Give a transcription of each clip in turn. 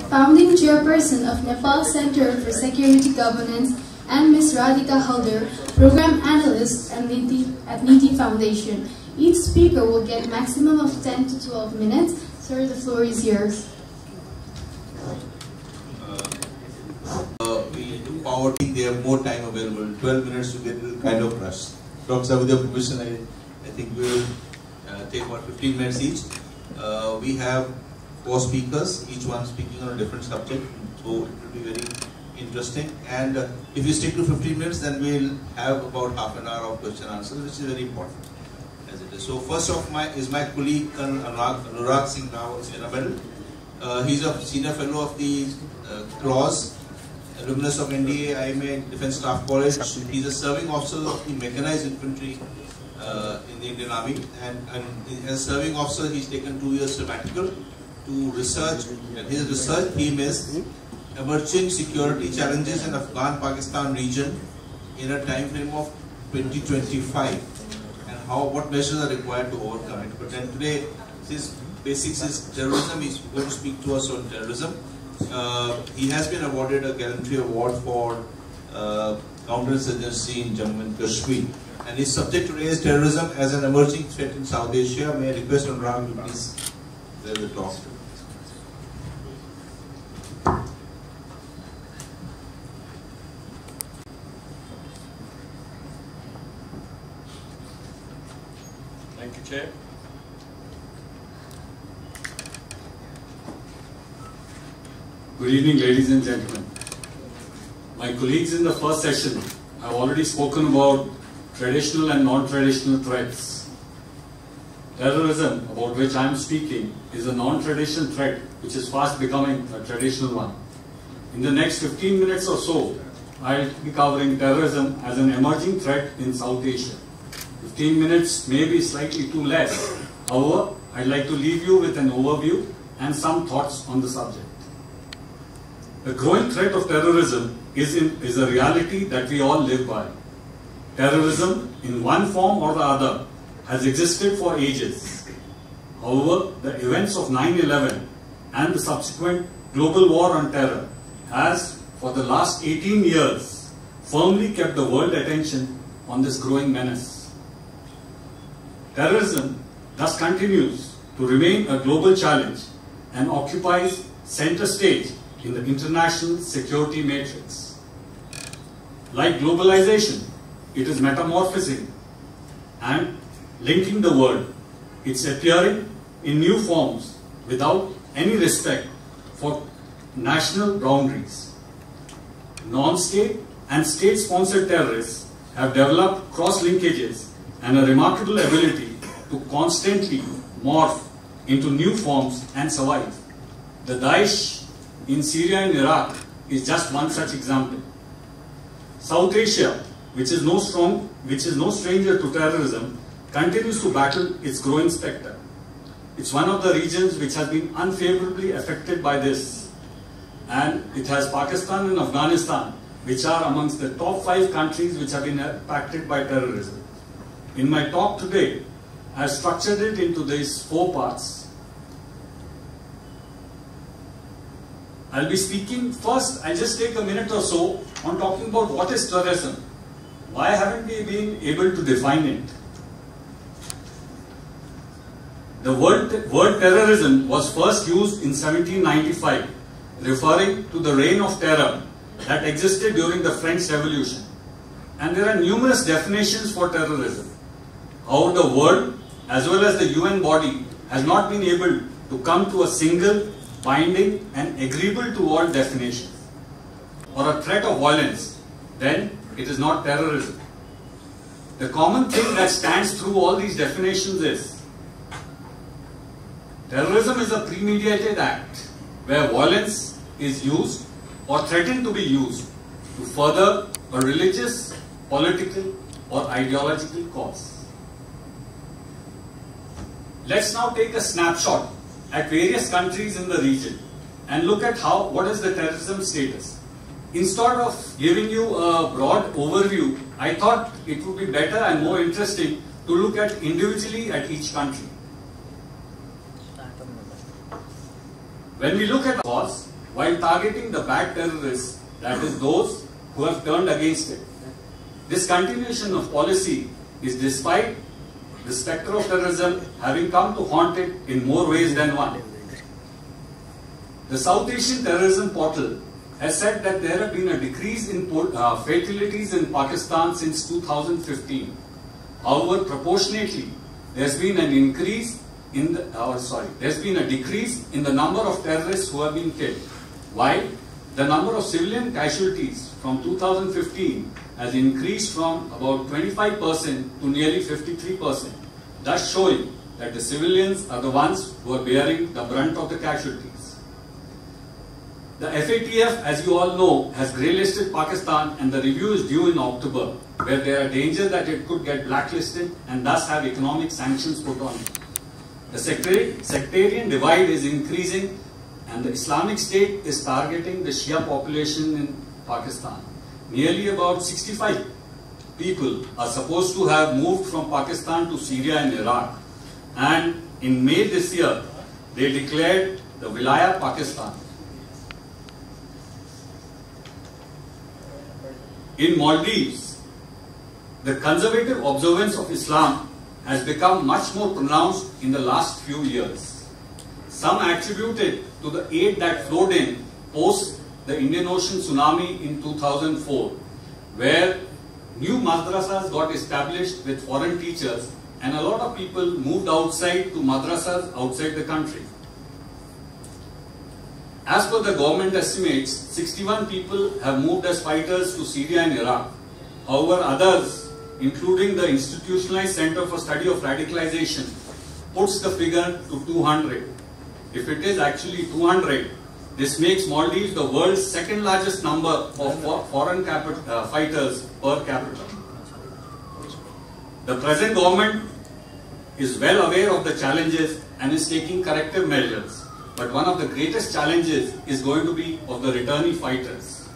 founding chairperson of Nepal Center for Security Governance, and Ms. Radhika Halder, program analyst at NITI Foundation. Each speaker will get maximum of 10 to 12 minutes. Sir, the floor is yours. We do power team, they have more time available. 12 minutes to get kind of rushed. From some of the permission, I think we will take about 15 minutes each. We have 4 speakers, each one speaking on a different subject, so it will be very interesting. And if you stick to 15 minutes, then we'll have about half an hour of question and answers, which is very important as it is. So first off is my colleague Anurag Singh Rao, Sena Medal. He's a senior fellow of the clause, alumnus of NDA, IMA, Defence Staff College. He's a serving officer of the Mechanized Infantry in the Indian Army, and as serving officer, he's taken 2 years sabbatical to research, and his research theme is emerging security challenges in Afghan-Pakistan region in a time frame of 2025, and what measures are required to overcome it. But then today, his basics is terrorism. He's going to speak to us on terrorism. He has been awarded a gallantry award for counterinsurgency in Jammu and Kashmir. And his subject today is terrorism as an emerging threat in South Asia. May I request Anurag to please bear the talk. Thank you, Chair. Good evening, ladies and gentlemen. My colleagues in the first session have already spoken about traditional and non-traditional threats. Terrorism, about which I am speaking, is a non-traditional threat which is fast becoming a traditional one. In the next 15 minutes or so, I will be covering terrorism as an emerging threat in South Asia. 15 minutes may be slightly too less. However, I'd like to leave you with an overview and some thoughts on the subject. The growing threat of terrorism is a reality that we all live by. Terrorism, in one form or the other, has existed for ages. However, the events of 9/11 and the subsequent global war on terror has, for the last 18 years, firmly kept the world attention on this growing menace. Terrorism thus continues to remain a global challenge and occupies center stage in the international security matrix. Like globalization, it is metamorphosing and linking the world. It's appearing in new forms without any respect for national boundaries. Non-state and state-sponsored terrorists have developed cross-linkages and a remarkable ability to constantly morph into new forms and survive. The Daesh in Syria and Iraq is just one such example. South Asia, which is no stranger to terrorism, continues to battle its growing spectre. It's one of the regions which has been unfavorably affected by this, and it has Pakistan and Afghanistan, which are amongst the top 5 countries which have been impacted by terrorism. In my talk today, I have structured it into these 4 parts. I'll be speaking first. I'll just take a minute or so on talking about what is terrorism. Why haven't we been able to define it? The word terrorism was first used in 1795, referring to the reign of terror that existed during the French Revolution. And there are numerous definitions for terrorism. However, the world, as well as the UN body, has not been able to come to a single, binding and agreeable to all definition. Or a threat of violence, then it is not terrorism. The common thing that stands through all these definitions is terrorism is a premeditated act where violence is used or threatened to be used to further a religious, political or ideological cause. Let's now take a snapshot at various countries in the region and look at what is the terrorism status. Instead of giving you a broad overview, I thought it would be better and more interesting to look at individually at each country. When we look at the cause, while targeting the bad terrorists, that is those who have turned against it, this continuation of policy is despite the spectre of terrorism having come to haunt it in more ways than one. The South Asian Terrorism Portal has said that there have been a decrease in fatalities in Pakistan since 2015. However, proportionately, there's been a decrease in the number of terrorists who have been killed, while the number of civilian casualties from 2015 has increased from about 25% to nearly 53%, thus showing that the civilians are the ones who are bearing the brunt of the casualties. The FATF, as you all know, has grey-listed Pakistan, and the review is due in October, where there are dangers that it could get blacklisted and thus have economic sanctions put on it. The sectarian divide is increasing, and the Islamic State is targeting the Shia population in Pakistan. Nearly about 65 people are supposed to have moved from Pakistan to Syria and Iraq, and in May this year, they declared the Wilaya Pakistan. In Maldives, the conservative observance of Islam has become much more pronounced in the last few years. Some attribute it to the aid that flowed in post the Indian Ocean tsunami in 2004, where new madrasas got established with foreign teachers, and a lot of people moved outside to madrasas outside the country. As per the government estimates, 61 people have moved as fighters to Syria and Iraq. However, others, including the Institutionalized Center for Study of Radicalization, puts the figure to 200. If it is actually 200, this makes Maldives the world's second largest number of foreign fighters per capita. The present government is well aware of the challenges and is taking corrective measures. But one of the greatest challenges is going to be of the returnee fighters.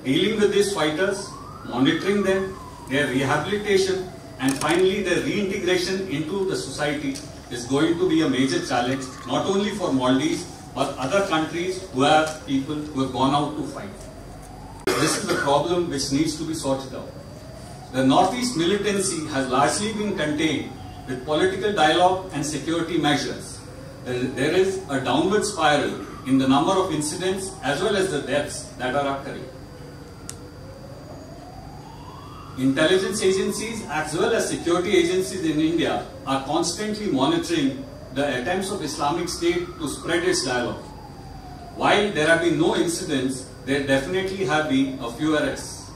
Dealing with these fighters, monitoring them, their rehabilitation, and finally their reintegration into the society is going to be a major challenge, not only for Maldives, but other countries who have people who have gone out to fight. This is the problem which needs to be sorted out. The Northeast militancy has largely been contained with political dialogue and security measures. There is a downward spiral in the number of incidents as well as the deaths that are occurring. Intelligence agencies as well as security agencies in India are constantly monitoring the attempts of Islamic State to spread its dialogue. While there have been no incidents, there definitely have been a few arrests.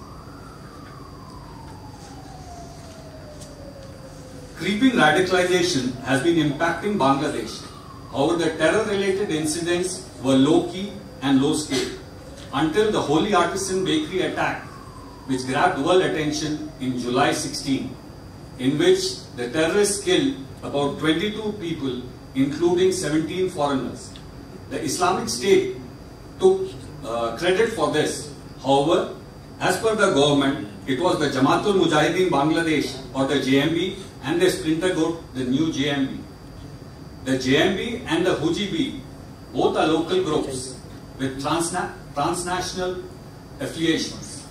Creeping radicalization has been impacting Bangladesh. However, the terror-related incidents were low-key and low-scale until the Holy Artisan Bakery attack, which grabbed world attention in July 16, in which the terrorists killed about 22 people, including 17 foreigners. The Islamic State took credit for this. However, as per the government, it was the Jamaatul Mujahideen Bangladesh, or the JMB, and their splinter group, the new JMB. The JMB and the Hujibi both are local groups with transnational affiliations.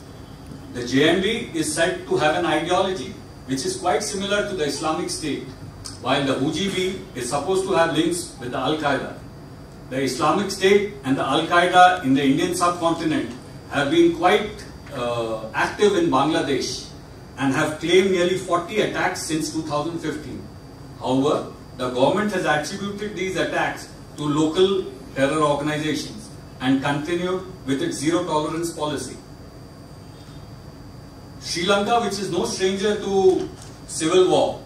The JMB is said to have an ideology which is quite similar to the Islamic State, while the Hujibi is supposed to have links with the Al-Qaeda. The Islamic State and the Al-Qaeda in the Indian subcontinent have been quite active in Bangladesh and have claimed nearly 40 attacks since 2015. However, the government has attributed these attacks to local terror organizations and continued with its zero-tolerance policy. Sri Lanka, which is no stranger to civil war,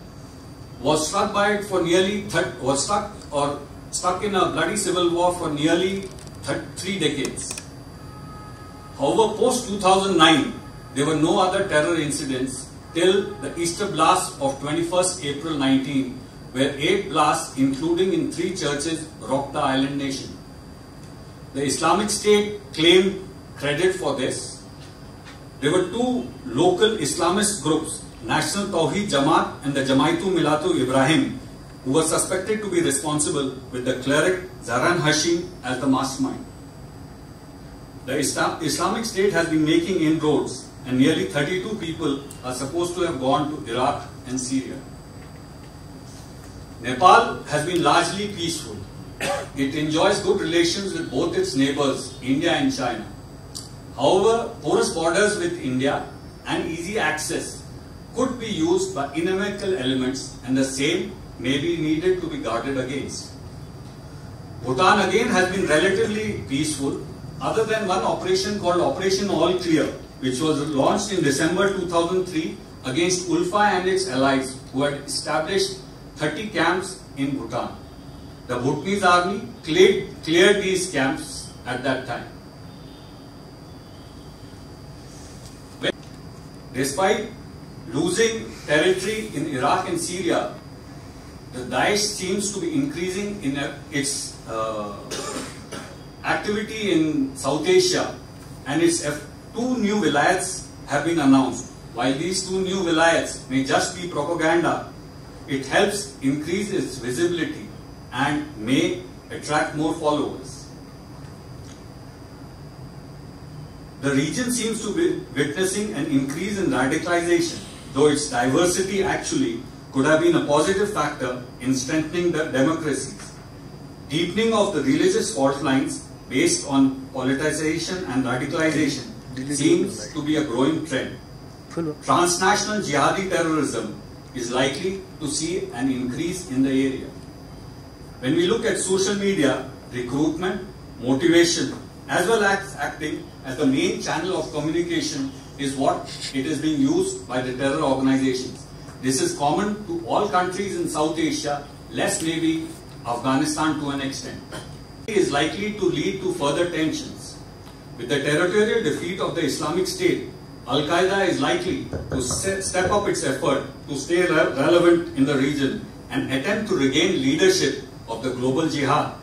was struck by it for nearly stuck in a bloody civil war for nearly 3 decades. However, post 2009, there were no other terror incidents till the Easter blast of 21st April 19, where 8 blasts, including in 3 churches, rocked the island nation. The Islamic State claimed credit for this. There were 2 local Islamist groups, National Tawheed Jamaat and the Jamaitu Milatu Ibrahim, who were suspected to be responsible, with the cleric Zaran Hashim as the mastermind. The Islamic State has been making inroads, and nearly 32 people are supposed to have gone to Iraq and Syria. Nepal has been largely peaceful. It enjoys good relations with both its neighbors, India and China. However, porous borders with India and easy access could be used by inimical elements, and the same may be needed to be guarded against. Bhutan again has been relatively peaceful, other than one operation called Operation All Clear, which was launched in December 2003 against ULFA and its allies, who had established 30 camps in Bhutan. The Bhutanese army cleared these camps at that time. Despite losing territory in Iraq and Syria, the Daesh seems to be increasing in its activity in South Asia, and its two new vilayats have been announced. While these two new vilayats may just be propaganda, it helps increase its visibility and may attract more followers. The region seems to be witnessing an increase in radicalization, though its diversity actually could have been a positive factor in strengthening the democracies. Deepening of the religious fault lines based on politicization and radicalization seems to be a growing trend. Transnational jihadi terrorism is likely to see an increase in the area. When we look at social media, recruitment, motivation, as well as acting as the main channel of communication is what it is being used by the terror organizations. This is common to all countries in South Asia, less maybe Afghanistan to an extent. It is likely to lead to further tensions. With the territorial defeat of the Islamic State, Al-Qaeda is likely to step up its effort to stay relevant in the region and attempt to regain leadership of the global jihad.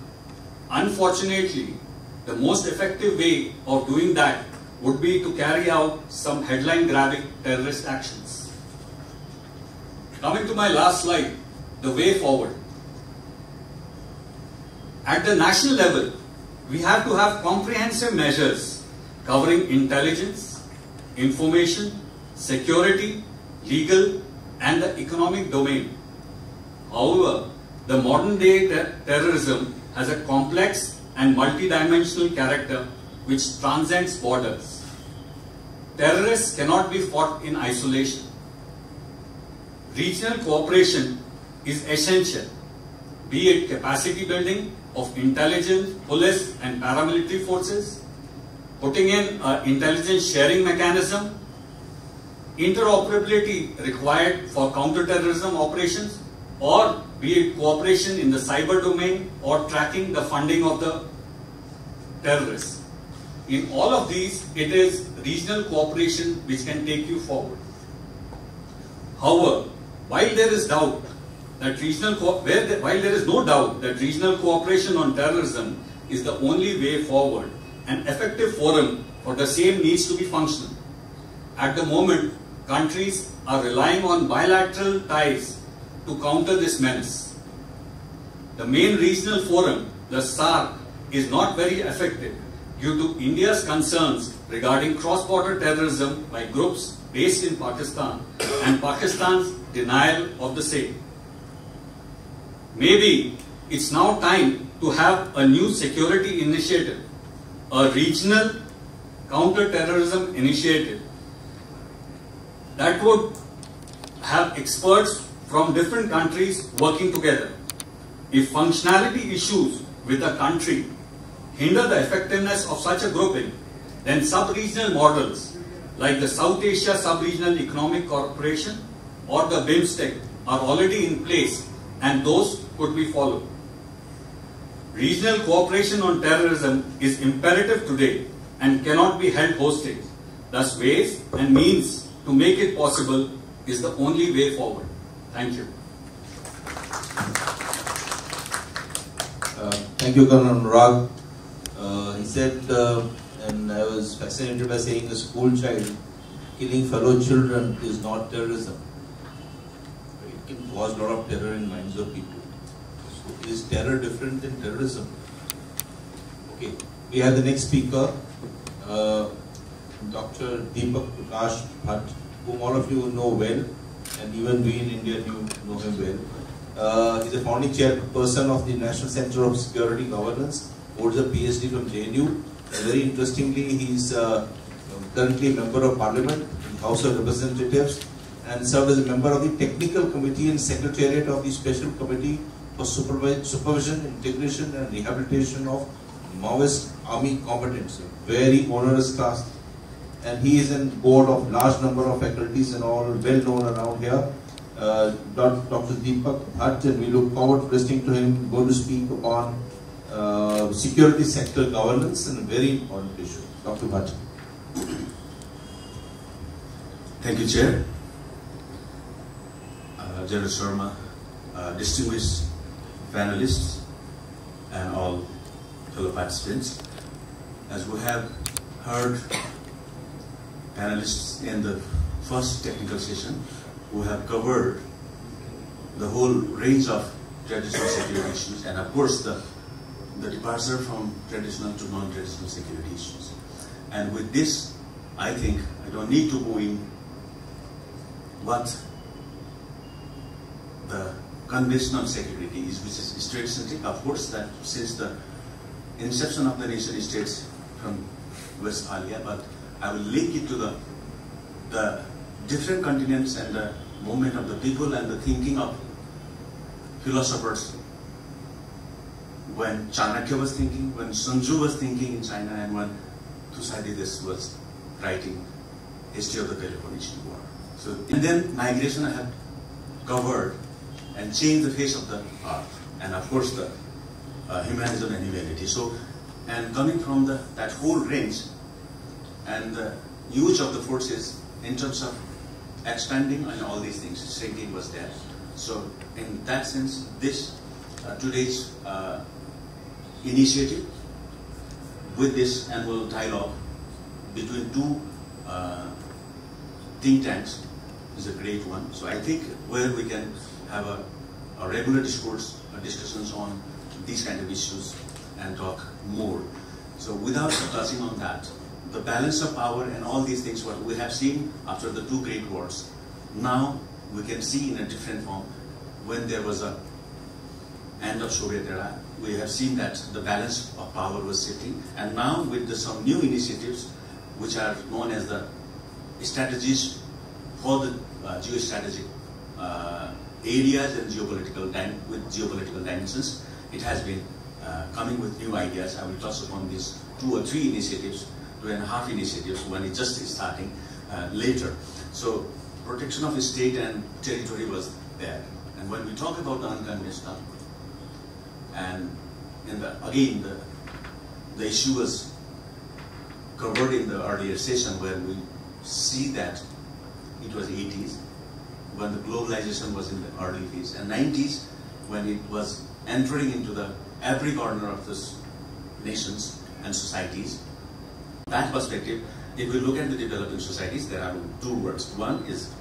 Unfortunately, the most effective way of doing that would be to carry out some headline-grabbing terrorist actions. Coming to my last slide, the way forward. At the national level, we have to have comprehensive measures covering intelligence, information, security, legal, and the economic domain. However, the modern day terrorism has a complex and multidimensional character which transcends borders. Terrorists cannot be fought in isolation. Regional cooperation is essential, be it capacity building of intelligence, police and paramilitary forces, putting in an intelligence sharing mechanism, interoperability required for counter-terrorism operations, or be it cooperation in the cyber domain or tracking the funding of the terrorists. In all of these, it is regional cooperation which can take you forward. However, while there is no doubt that regional cooperation on terrorism is the only way forward, an effective forum for the same needs to be functional. At the moment, countries are relying on bilateral ties to counter this menace. The main regional forum, the SAARC, is not very effective due to India's concerns regarding cross-border terrorism by groups based in Pakistan and Pakistan's denial of the same. Maybe it's now time to have a new security initiative, a regional counter-terrorism initiative that would have experts from different countries working together. If functionality issues with a country hinder the effectiveness of such a grouping, then sub-regional models like the South Asia Sub-Regional Economic Cooperation or the BIMSTEC are already in place, and those could be followed. Regional cooperation on terrorism is imperative today and cannot be held hostage. Thus, ways and means to make it possible is the only way forward. Thank you. Thank you, Colonel Rag. He said, and I was fascinated by saying a school child killing fellow children is not terrorism. It can cause a lot of terror in minds of people. is terror different than terrorism? Okay, we have the next speaker, Dr. Deepak Bhatt, whom all of you know well, and even we in India know him well. He's a founding chairperson of the National Center of Security Governance, holds a PhD from JNU. Very interestingly, he's currently a member of Parliament in the House of Representatives, and served as a member of the Technical Committee and Secretariat of the Special Committee for Supervision, Integration and Rehabilitation of Maoist Army Combatants. Very onerous task. And he is on board of large number of faculties and all well known around here. Dr. Deepak Bhatt, and we look forward to listening to him going to speak upon security sector governance and a very important issue. Dr. Bhatt. Thank you, Chair. General Sharma, distinguished panelists, and all fellow participants. As we have heard panelists in the first technical session, who have covered the whole range of traditional security issues, and of course the departure from traditional to non-traditional security issues. And with this, I think I don't need to go in what the conventional security is, which is state-centric. Of course, that since the inception of the nation states from Westphalia, but I will link it to the different continents and the movement of the people and the thinking of philosophers. When Chanakya was thinking, when Sun Tzu was thinking in China, and when Thucydides was writing History of the Peloponnesian War. So, and then migration I have covered and changed the face of the earth, and of course the humanism and humanity. So, and coming from that whole range and the use of the forces in terms of expanding and all these things, shrinking was there. So, in that sense, this today's initiative with this annual dialogue between two think tanks is a great one. So I think where we can have a regular discourse, discussions on these kind of issues and talk more. So without touching on that, the balance of power and all these things, what we have seen after the two great wars, now we can see in a different form. When there was a end of Soviet era, we have seen that the balance of power was shifting, and now with some new initiatives which are known as the strategies for the geostrategic areas and with geopolitical dimensions, it has been coming with new ideas. I will touch upon these 2 or 3 initiatives, 2.5 initiatives, when it just is starting later. So protection of state and territory was there. And when we talk about the unconventional, and again the issue was covered in the earlier session, where we see that it was 80s when the globalization was in the early phase, and 90s when it was entering into the every corner of the nations and societies. That perspective, if we look at the developing societies, there are 2 words. One is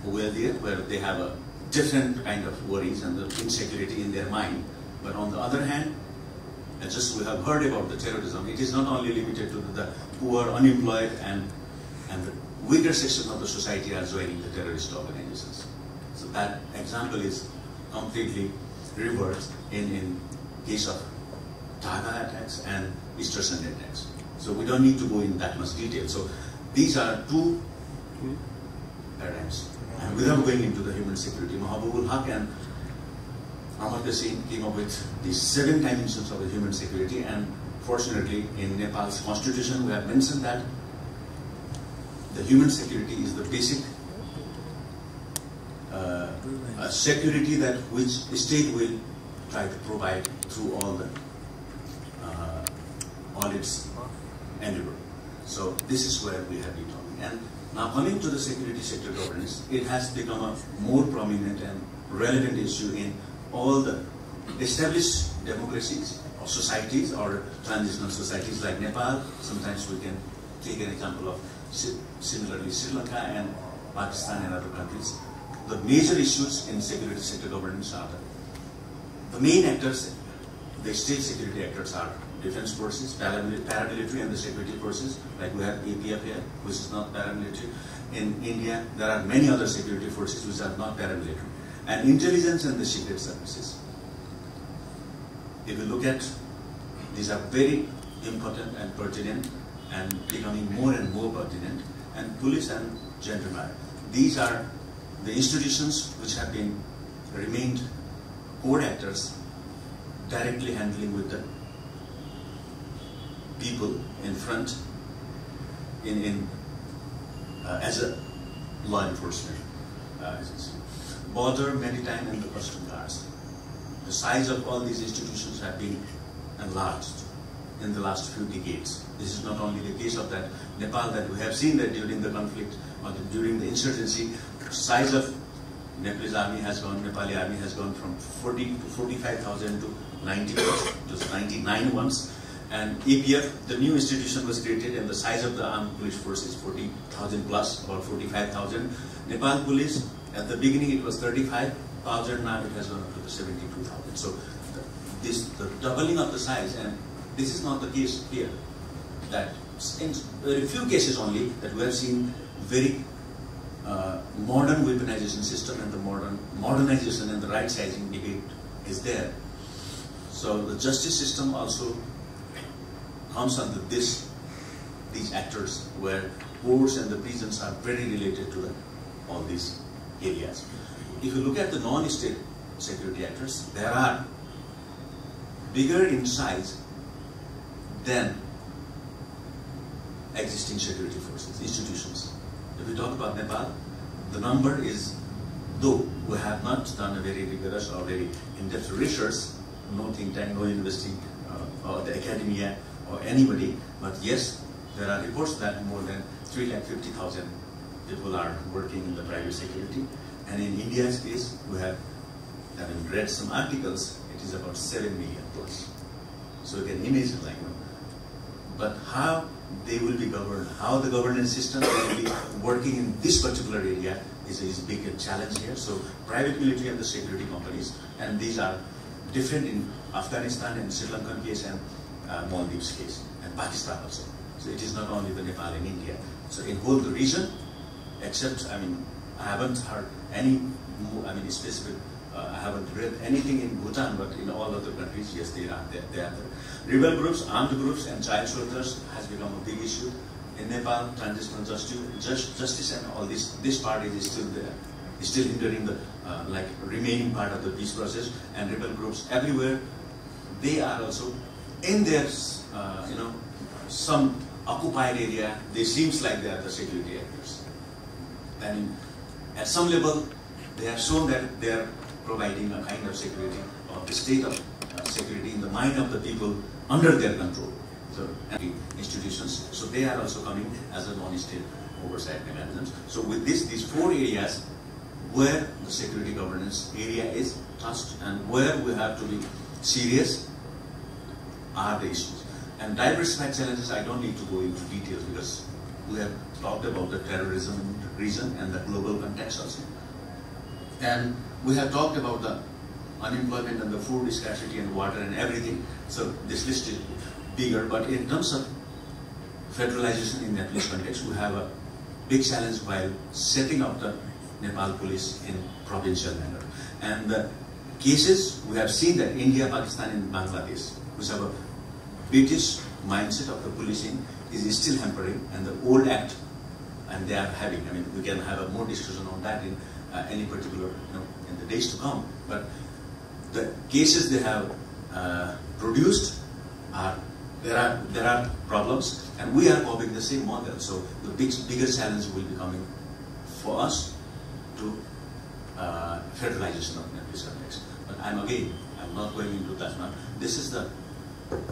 wealthier, where they have a different kind of worries and the insecurity in their mind. But on the other hand, just we have heard about the terrorism, it is not only limited to the poor, unemployed, and the weaker section of the society are joining the terrorist organizations. So that example is completely reversed in case of Dhaka attacks and Easter Sunday attacks. So we don't need to go in that much detail. So these are 2 paradigms. And without going into the human security, Mahabubul Haq and Amartya Singh came up with these 7 dimensions of the human security, and fortunately in Nepal's constitution we have mentioned that the human security is the basic security that which state will try to provide through all its endeavor. So this is where we have been talking. And now coming to the security sector governance, it has become a more prominent and relevant issue in all the established democracies or societies or transitional societies like Nepal. Sometimes we can take an example of similarly Sri Lanka and Pakistan and other countries. The major issues in security sector governance are the the main actors, the state security actors are defense forces, paramilitary and the security forces, like we have APF here, which is not paramilitary. In India, there are many other security forces which are not paramilitary. And intelligence and the secret services. If you look at, these are very important and pertinent and becoming more and more pertinent. And police and gendarmerie. These are the institutions which have been remained core actors directly handling with the people in front as a law enforcement. Border, maritime and the custom guards. The size of all these institutions have been enlarged in the last few decades. This is not only the case of that Nepal, that we have seen that during the conflict or during the insurgency, the size of Nepalese army has gone, Nepali army has gone from 40 to 45,000 to 90, just 99 once. And APF, the new institution, was created, and the size of the armed police force is 40,000 plus, about 45,000. Nepal police, at the beginning it was 35,000, now it has gone up to the 72,000. So the doubling of the size, and this is not the case here. That in very few cases only that we have seen very modern weaponization system, and the modernization and the right sizing debate is there. So the justice system also comes under these actors, where courts and the prisons are very related to all these areas. If you look at the non-state security actors, there are bigger in size than existing security forces, institutions. If we talk about Nepal, the number is, though we have not done a very rigorous or very in-depth research, no think tank, no university, or the academia, or anybody, but yes, there are reports that more than 350,000 people are working in the private security. And in India's case, we have, having read some articles, it is about 7 million plus. So you can imagine, but how they will be governed, how the governance system will be working in this particular area is a big challenge here. So private military and the security companies, and these are different in Afghanistan and Sri Lankan case and Maldives case, and Pakistan also. So it is not only the Nepal and India. So in whole the region, except, I haven't heard any, specific, I haven't read anything in Bhutan, but in all other countries, yes, they are there. Rebel groups, armed groups, and child soldiers has become a big issue. In Nepal, transitional justice and all this part is still there. It's still hindering the remaining part of the peace process, and rebel groups everywhere, they are also in their, some occupied area, they seems like they are the security actors. And at some level, they have shown that they are providing a kind of security, or the state of security in the mind of the people under their control. So, and institutions, so they are also coming as a non-state oversight mechanisms. So with these 4 areas where the security governance area is touched and where we have to be serious are the issues. And diversified challenges, I don't need to go into details because we have talked about the terrorism region and the global context also. And we have talked about the unemployment and the food scarcity and water and everything. So this list is bigger, but in terms of federalization in Nepalese context, we have a big challenge while setting up the Nepal police in provincial manner. And the cases, we have seen that India, Pakistan and Bangladesh, which have a British mindset of the policing, is still hampering, and the old act, and they are having, we can have a more discussion on that in any particular, in the days to come, but the cases they have produced are, there are problems, and we are copying the same model. So the bigger challenge will be coming for us to federalization of Nepalese context. But I'm not going into that now. This is the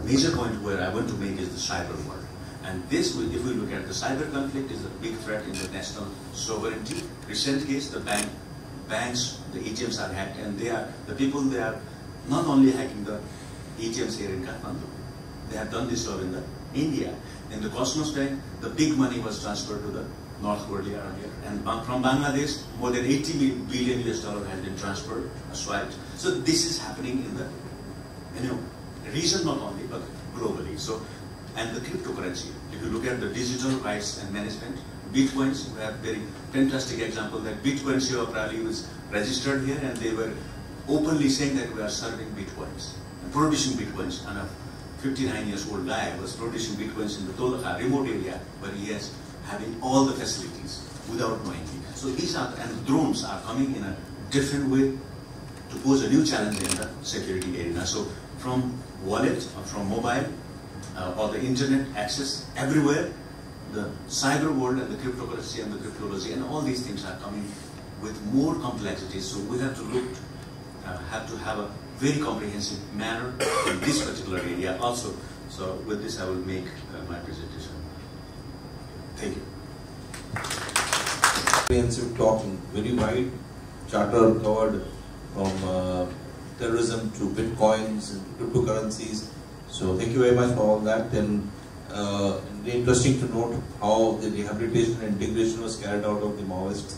major point where I want to make is the cyber war. And this, if we look at the cyber conflict, is a big threat in the national sovereignty. Recent case, the banks, the ATMs are hacked, and they are not only hacking the ATMs here in Kathmandu, they have done this job in India. In the Cosmos Bank, the big money was transferred to the North Korea earlier. And from Bangladesh, more than $80 billion has been transferred, swiped. So this is happening in the region not only, but globally. So, and the cryptocurrency. If you look at the digital rights and management, Bitcoins, we have very fantastic example that Bitcoin Shiva Prali was registered here and they were openly saying that we are serving Bitcoins and producing Bitcoins. And a 59-year-old guy was producing Bitcoins in the Dolakha remote area, but he is having all the facilities without knowing it. So these are, and drones are coming in a different way to pose a new challenge in the security arena. So from wallet, from mobile, or the internet access everywhere, the cyber world and the cryptocurrency and the cryptology and all these things are coming with more complexities. So we have to look, have to have a very comprehensive manner in this particular area also. So with this I will make my presentation. Thank you. Comprehensive talk, very wide charter covered from terrorism to bitcoins and cryptocurrencies. So thank you very much for all that. And very interesting to note how the rehabilitation and integration was carried out of the Maoists.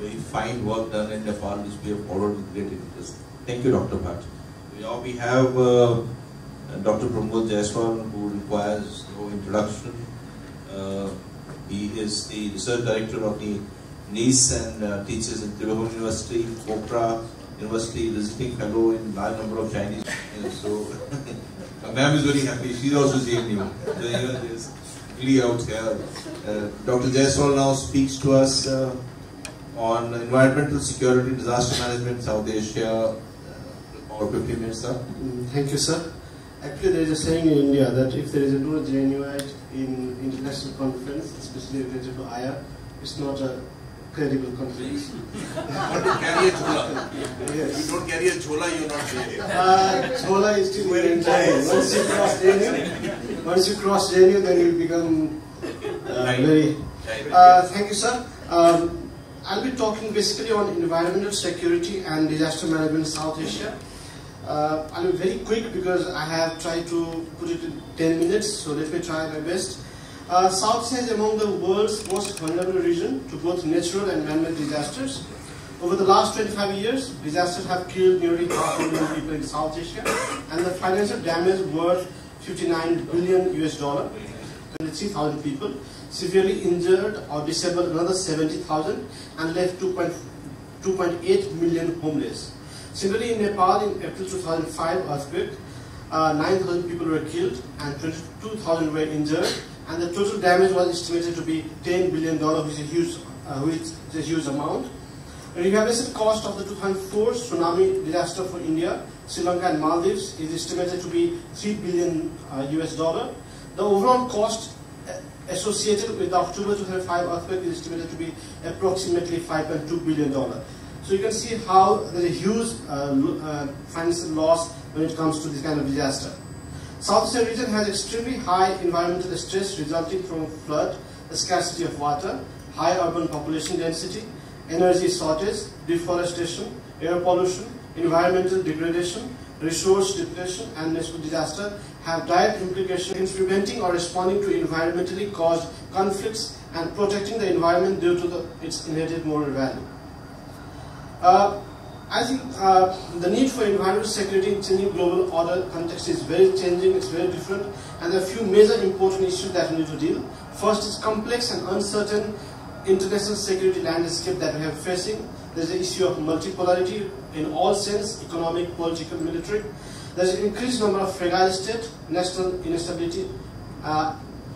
Very fine work done in Nepal, which we have followed with great interest. Thank you, Dr. Bhatt. Now we have Dr. Pramod Jaiswal, who requires no introduction. He is the research director of the NIS and teaches in Trivandrum University, Chopra University, visiting fellow in large number of Chinese. So, ma'am is very happy. She's also seeing you. There's really out here. Dr. Jaiswal now speaks to us on environmental security, disaster management, South Asia. About 15 minutes, sir. Thank you, sir. Actually, there is a saying in India that if there is no genuine in international conference, especially related to IR, it's not a credible conference. But to carry a chola. Yes. If you don't carry a chola, you're not there. Chola is still very time. Once you cross JNU, then you become very. Thank you, sir. I'll be talking basically on environmental security and disaster management in South Asia. I'll be very quick because I have tried to put it in 10 minutes, so let me try my best. South Asia is among the world's most vulnerable region to both natural and man-made disasters. Over the last 25 years, disasters have killed nearly 500,000 people in South Asia, and the financial damage worth $59 billion, 23,000 people, severely injured or disabled another 70,000, and left 2.8 million homeless. Similarly, in Nepal, in April 2005 earthquake, 9,000 people were killed and 22,000 were injured, and the total damage was estimated to be $10 billion, which is a huge amount. The rehabilitation cost of the 2004 tsunami disaster for India, Sri Lanka and Maldives is estimated to be $3 billion. The overall cost associated with the October 2005 earthquake is estimated to be approximately $5.2 billion. So you can see how there is a huge financial loss when it comes to this kind of disaster. South Asia region has extremely high environmental stress resulting from flood, the scarcity of water, high urban population density, energy shortage, deforestation, air pollution, environmental degradation, resource depletion, and natural disaster have direct implications in preventing or responding to environmentally caused conflicts and protecting the environment due to its inherent moral value. I think the need for environmental security in changing global order context is very changing, it's very different, and there are a few major important issues that we need to deal. First is complex and uncertain international security landscape that we are facing. There's the issue of multipolarity in all sense, economic, political, military. There's an increased number of fragile states, national instability,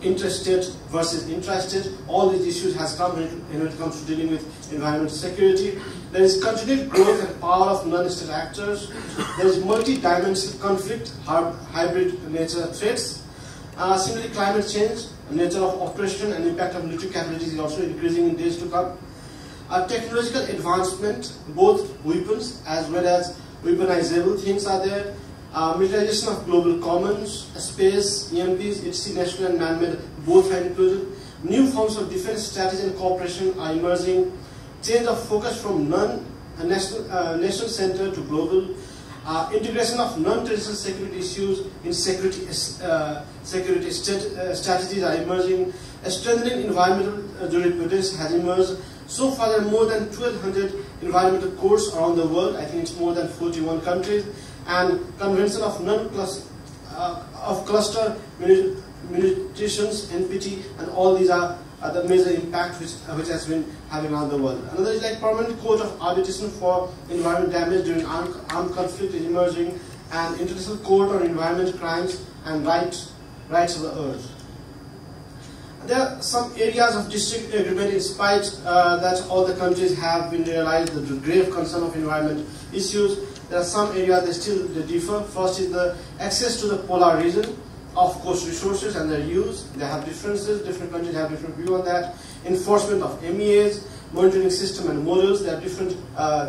interstate versus intrastate. All these issues has come when it comes to dealing with environmental security. There is continued growth and power of non-state actors. There is multi-dimensional conflict, hybrid nature threats. Similarly, climate change, nature of operation and impact of military capabilities is also increasing in days to come. Technological advancement, both weapons as well as weaponizable things are there. Militarization of global commons, space, EMPs, etc., national and man-made, both are included. New forms of defense strategy and cooperation are emerging. Change of focus from nation center to global. Integration of non-traditional security issues in security strategies are emerging. A strengthening environmental jurisprudence has emerged. So far, there are more than 1,200 environmental courts around the world. I think it's more than 41 countries. And convention of cluster munitions, NPT, and all these are the major impact which has been having around the world. Another is like permanent court of arbitration for environment damage during armed conflict is emerging, and international court on environment crimes and rights of the earth. There are some areas of district agreement in spite that all the countries have been realized the grave concern of environment issues. There are some areas they differ. First is the access to the polar region of coast resources and their use. They have differences. Different countries have different view on that. Enforcement of MEAs, monitoring system and models. They are different.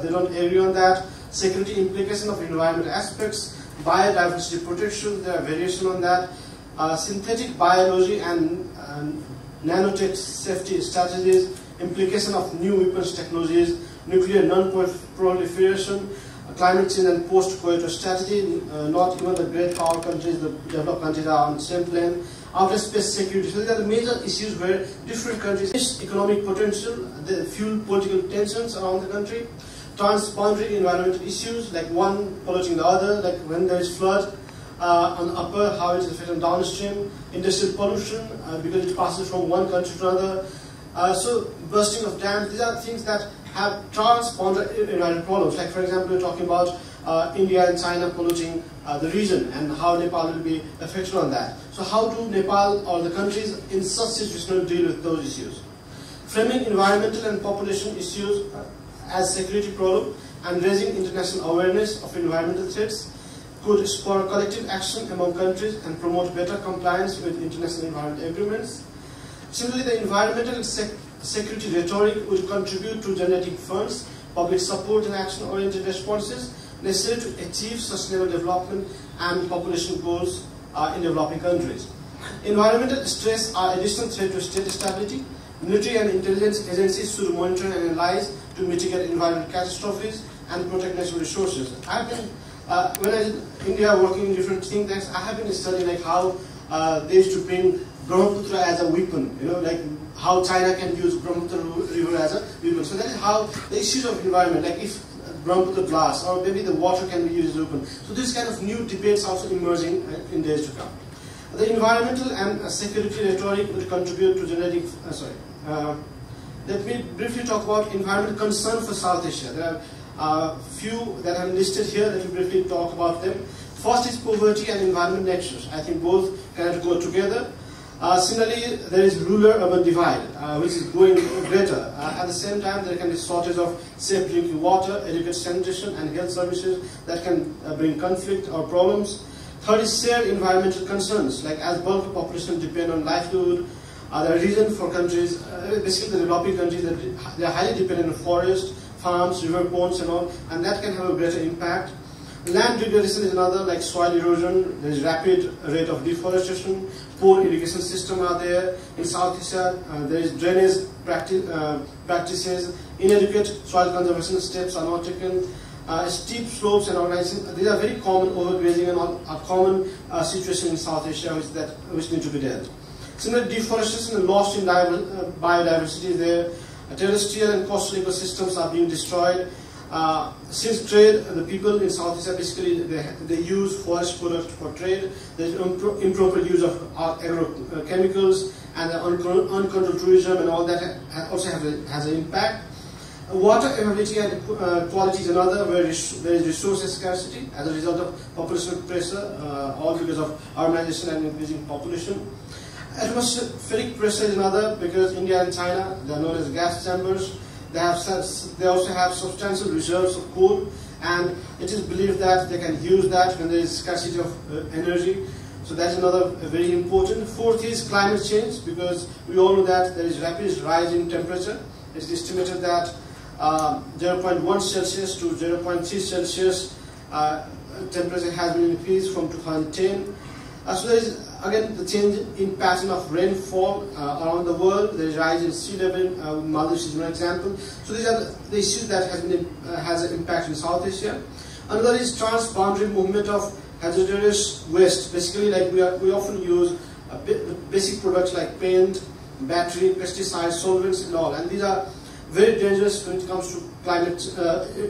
They don't agree on that. Security implication of environmental aspects, biodiversity protection. There are variation on that. Synthetic biology and nanotech safety strategies. Implication of new weapons technologies. Nuclear non-proliferation. Climate change and post-Kyoto strategy. Not even the great power countries, the developed countries are on the same plane. Outer space security. So these are the major issues where different countries' economic potential, the fuel political tensions around the country. Transboundary environmental issues, like one polluting the other, like when there is flood on the upper, how it is affecting downstream. Industrial pollution, because it passes from one country to another. So bursting of dams, these are things that have transboundary environmental problems. Like for example, we're talking about India and China polluting the region and how Nepal will be affected on that. So how do Nepal or the countries in such situations deal with those issues? Framing environmental and population issues as security problem and raising international awareness of environmental threats could spur collective action among countries and promote better compliance with international environmental agreements. Similarly, the environmental and security rhetoric would contribute to generating funds, public support and action-oriented responses necessary to achieve sustainable development and population goals in developing countries. Environmental stress are additional threat to state stability. Military and intelligence agencies should monitor and analyze to mitigate environmental catastrophes and protect natural resources. I have been, when I was in India working in different think tanks, I have been studying like how they used to bring Brahmaputra as a weapon, like how China can use Brahmaputra river as a weapon. So that is how the issues of environment, like if Brahmaputra blast or maybe the water can be used as a weapon. So this kind of new debates also emerging in days to come. The environmental and security rhetoric will contribute to generating, let me briefly talk about environmental concern for South Asia. There are few that I have listed here. Let me briefly talk about them. First is poverty and environment nexus. I think both cannot go together. Similarly, there is rural-urban divide, which is growing greater. At the same time, there can be shortage of safe drinking water, adequate sanitation, and health services that can bring conflict or problems. Third is shared environmental concerns, like as bulk of population depend on livelihood. There are reasons for countries, basically the developing countries, that they are highly dependent on forests, farms, river ponds, and all, and that can have a greater impact. Land degradation is another, like soil erosion. There is rapid rate of deforestation. Poor irrigation system are there. In South Asia, there is drainage practices. Inadequate soil conservation steps are not taken. Steep slopes and organization. These are very common. Overgrazing and all are common situation in South Asia, which need to be dealt. Similar deforestation and loss in biodiversity is there. Terrestrial and coastal ecosystems are being destroyed. Since trade, the people in South Asia basically they use forest products for trade. There is improper use of agrochemicals and uncontrolled tourism and all that also has an impact. Water availability and quality is another, where there is resource scarcity as a result of population pressure, all because of urbanization and increasing population. Atmospheric pressure is another, because India and China, they are known as gas chambers. They also have substantial reserves of coal, and it is believed that they can use that when there is scarcity of energy. So that's another very important. Fourth is climate change, because we all know that there is rapid rise in temperature. It is estimated that 0.1 Celsius to 0.3 Celsius temperature has been increased from 2010. So there is again the change in pattern of rainfall around the world. There is rise in sea level. Maldives is one example. So these are the issues that has an impact in South Asia. Another is trans-boundary movement of hazardous waste. Basically, like we often use basic products like paint, battery, pesticides, solvents, and all. And these are very dangerous when it comes to climate,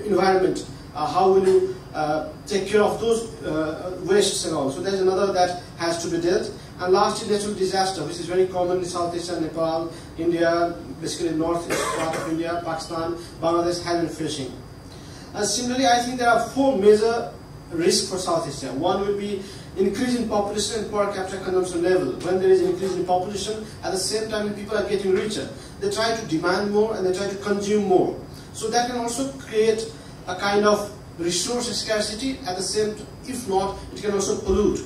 environment. How will you take care of those wastes and all? So there's another that has to be dealt. And last is natural disaster, which is very common in South Asia, Nepal, India, basically northeast part of India, Pakistan, Bangladesh has been facing. Similarly, I think there are 4 major risks for South Asia. One will be increase in population and per capita consumption level. When there is an increase in population, at the same time people are getting richer, they try to demand more and they try to consume more. So that can also create a kind of resource scarcity. At the same time, if not, it can also pollute.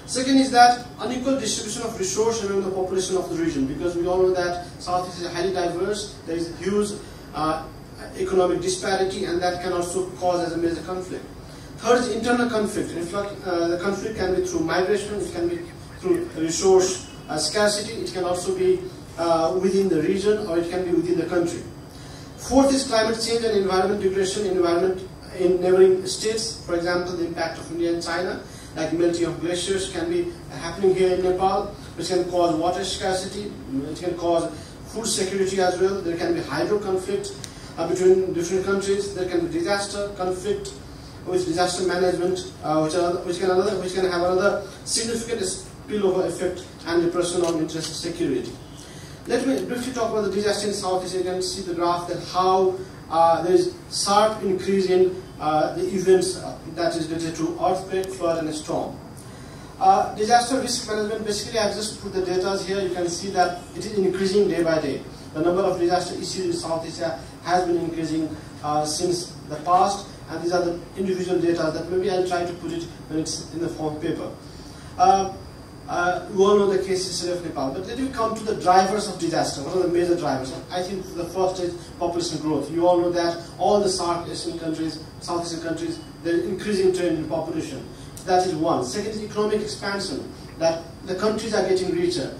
Second is that unequal distribution of resource among the population of the region, because we all know that South Asia is highly diverse, there is huge economic disparity, and that can also cause as a major conflict. Third is internal conflict. The conflict can be through migration, it can be through resource scarcity, it can also be within the region, or it can be within the country. Fourth is climate change and environment degradation in neighboring states. For example, the impact of India and China, like melting of glaciers can be happening here in Nepal, which can cause water scarcity, it can cause food security as well. There can be hydro conflict between different countries. There can be disaster conflict with disaster management, which can have another significant spillover effect and depression on international security. Let me briefly talk about the disaster in South Asia. You can see the graph that how there is sharp increase in the events that is related to earthquake, flood, and storm. Disaster risk management, basically I've just put the data here. You can see that it is increasing day by day. The number of disaster issues in South Asia has been increasing since the past, and these are the individual data that maybe I'll try to put it when it's in the form of paper. We all know the case history of Nepal, but let me come to the drivers of disaster. What are the major drivers? I think the first is population growth. You all know that all the South Asian countries, there is increasing trend in population. That is one. Second is economic expansion, that the countries are getting richer.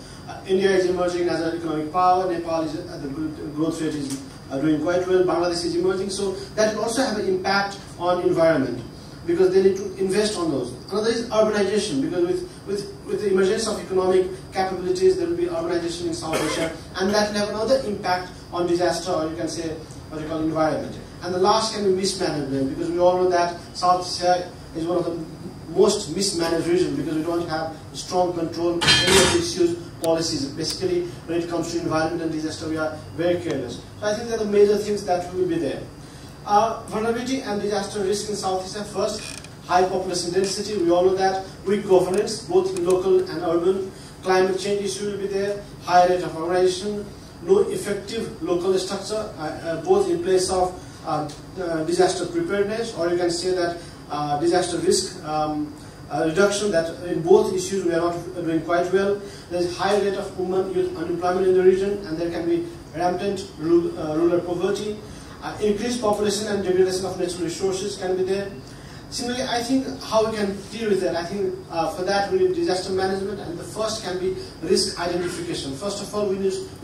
India is emerging as an economic power, Nepal is the growth rate is doing quite well, Bangladesh is emerging, so that will also have an impact on environment, because they need to invest on those. Another is urbanization, because with the emergence of economic capabilities, there will be urbanization in South Asia, and that will have another impact on disaster, or you can say what you call environment. And the last can be mismanagement, because we all know that South Asia is one of the most mismanaged regions, because we don't have strong control of any of the issues, policies. Basically, when it comes to environment and disaster, we are very careless. So I think that the major things that will be there. Vulnerability and disaster risk in South Asia. First, high population density. We all know that. Weak governance, both local and urban. Climate change issue will be there. High rate of urbanization. No effective local structure, both in place of disaster preparedness, or you can say that disaster risk reduction, that in both issues we are not doing quite well. There is high rate of women youth unemployment in the region, and there can be rampant rural poverty. Increased population and degradation of natural resources can be there. Similarly, I think how we can deal with that, I think for that we need disaster management, and the first can be risk identification. First of all, we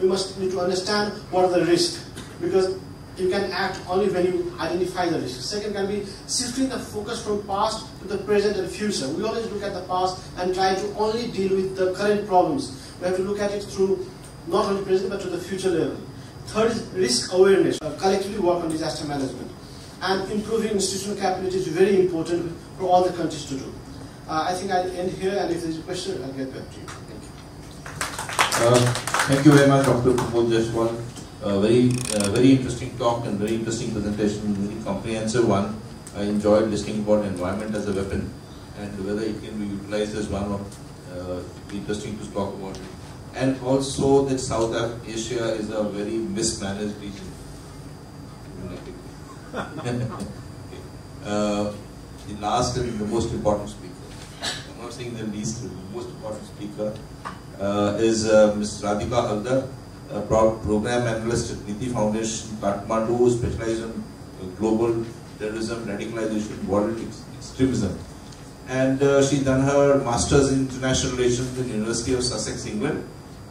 must need to understand what are the risks, because you can act only when you identify the risk. Second can be shifting the focus from past to the present and future. We always look at the past and try to only deal with the current problems. We have to look at it through not only present but to the future level. Third is risk awareness. Collectively work on disaster management. And improving institutional capability is very important for all the countries to do. I think I'll end here, and if there's a question, I'll get back to you. Thank you. Thank you very much, Dr. Pramod Jaiswal. Very interesting talk and very interesting presentation, very comprehensive one. I enjoyed listening about environment as a weapon, and whether it can be utilized as one of interesting to talk about it. And also that South Asia is a very mismanaged region. The last and the most important speaker, I'm not saying the least, the most important speaker is Ms. Radhika Haldar, Program Analyst at Niti Foundation, Kathmandu, specialized in global terrorism, radicalization, violent extremism. And she's done her Masters in International Relations in the University of Sussex, England.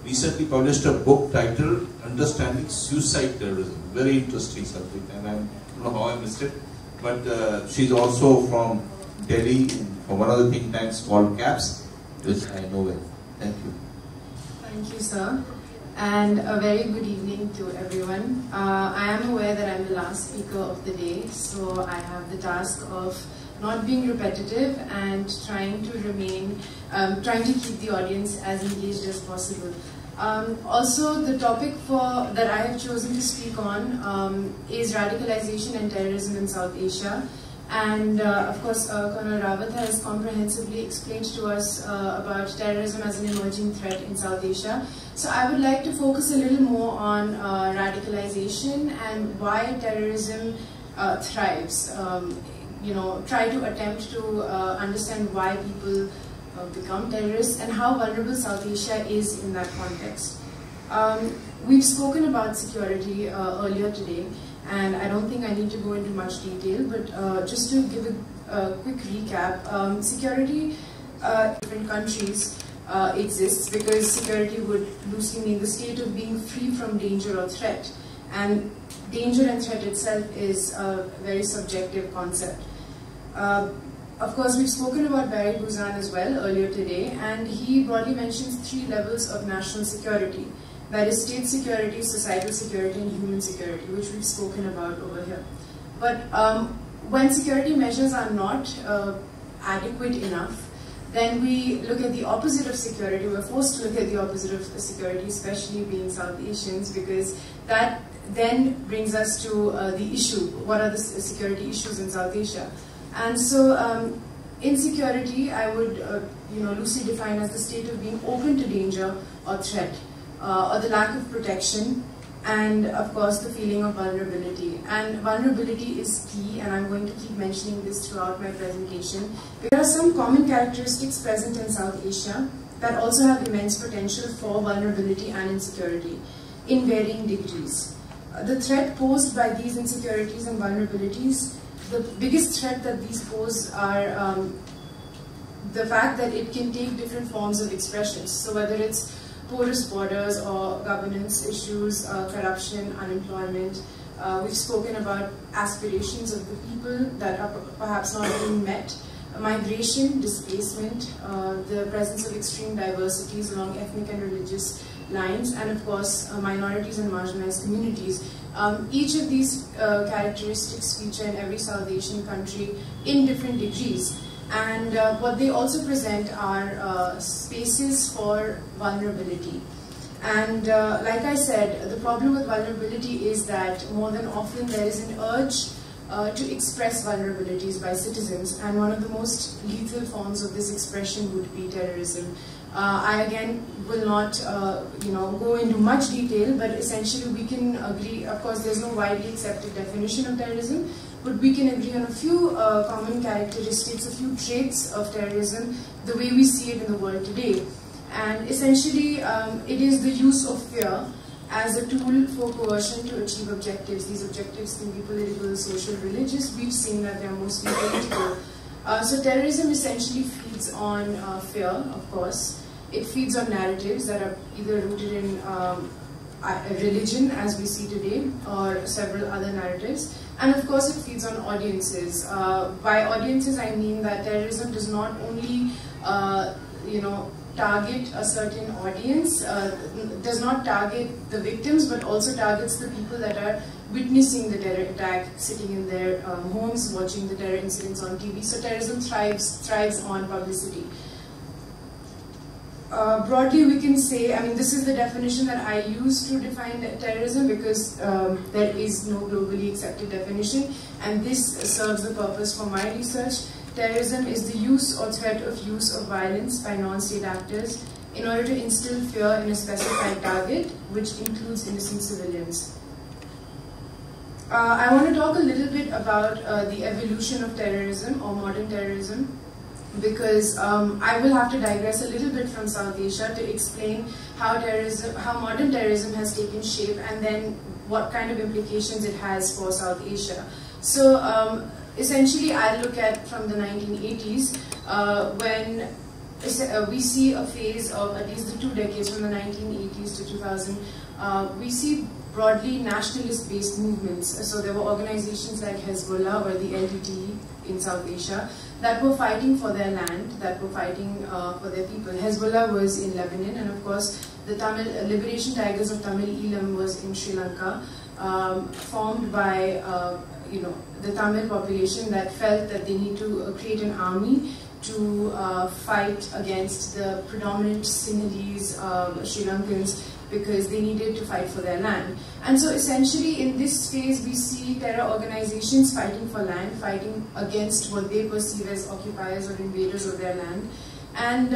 Recently published a book titled Understanding Suicide Terrorism. Very interesting subject, and I don't know how I missed it. but she's also from Delhi, from one of the think tanks called CAPS, which I know well. Thank you. Thank you, sir. And a very good evening to everyone. I am aware that I'm the last speaker of the day, so I have the task of not being repetitive and trying to remain, trying to keep the audience as engaged as possible. Also, the topic that I have chosen to speak on is radicalization and terrorism in South Asia. And of course, Colonel Rawat has comprehensively explained to us about terrorism as an emerging threat in South Asia. So I would like to focus a little more on radicalization and why terrorism thrives. You know, try to attempt to understand why people become terrorists and how vulnerable South Asia is in that context. We've spoken about security earlier today, and I don't think I need to go into much detail, but just to give a quick recap, security in different countries exists because security would loosely mean the state of being free from danger or threat. And danger and threat itself is a very subjective concept. Of course, we've spoken about Barry Buzan as well earlier today, and he broadly mentions 3 levels of national security. That is state security, societal security, and human security, which we've spoken about over here. But when security measures are not adequate enough, then we look at the opposite of security. We're forced to look at the opposite of security, especially being South Asians, because that then brings us to the issue. What are the security issues in South Asia? And so insecurity, I would loosely define as the state of being open to danger or threat, or the lack of protection, and of course the feeling of vulnerability. And vulnerability is key, and I'm going to keep mentioning this throughout my presentation. There are some common characteristics present in South Asia that also have immense potential for vulnerability and insecurity in varying degrees. The threat posed by these insecurities and vulnerabilities, the biggest threat that these pose are the fact that it can take different forms of expressions. So whether it's porous borders or governance issues, corruption, unemployment. We've spoken about aspirations of the people that are perhaps not being met, migration, displacement, the presence of extreme diversities along ethnic and religious lines, and of course minorities and marginalized communities. Each of these characteristics feature in every South Asian country in different degrees. And what they also present are spaces for vulnerability. And like I said, the problem with vulnerability is that more than often there is an urge to express vulnerabilities by citizens, and one of the most lethal forms of this expression would be terrorism. I again will not go into much detail, but essentially we can agree, of course there's no widely accepted definition of terrorism, but we can agree on a few common characteristics, a few traits of terrorism, the way we see it in the world today. And essentially, it is the use of fear as a tool for coercion to achieve objectives. These objectives can be political, social, religious. We've seen that they are mostly political. So terrorism essentially feeds on fear, of course. It feeds on narratives that are either rooted in religion, as we see today, or several other narratives. And of course it feeds on audiences. By audiences I mean that terrorism does not only target a certain audience, does not target the victims, but also targets the people that are witnessing the terror attack, sitting in their homes, watching the terror incidents on TV. So terrorism thrives on publicity. Broadly we can say, I mean this is the definition that I use to define terrorism, because there is no globally accepted definition, and this serves the purpose for my research. Terrorism is the use or threat of use of violence by non-state actors in order to instill fear in a specified target, which includes innocent civilians. I want to talk a little bit about the evolution of terrorism or modern terrorism, because I will have to digress a little bit from South Asia to explain how modern terrorism has taken shape, and then what kind of implications it has for South Asia. So essentially I look at from the 1980s when we see a phase of at least the 2 decades from the 1980s to 2000. We see broadly nationalist-based movements. So there were organizations like Hezbollah or the LTTE in South Asia that were fighting for their land, that were fighting for their people. Hezbollah was in Lebanon, and of course the Tamil Liberation Tigers of Tamil Eelam was in Sri Lanka, formed by the Tamil population that felt that they need to create an army to fight against the predominant Sinhalese Sri Lankans, because they needed to fight for their land. And so essentially in this phase we see terror organizations fighting for land, fighting against what they perceive as occupiers or invaders of their land. And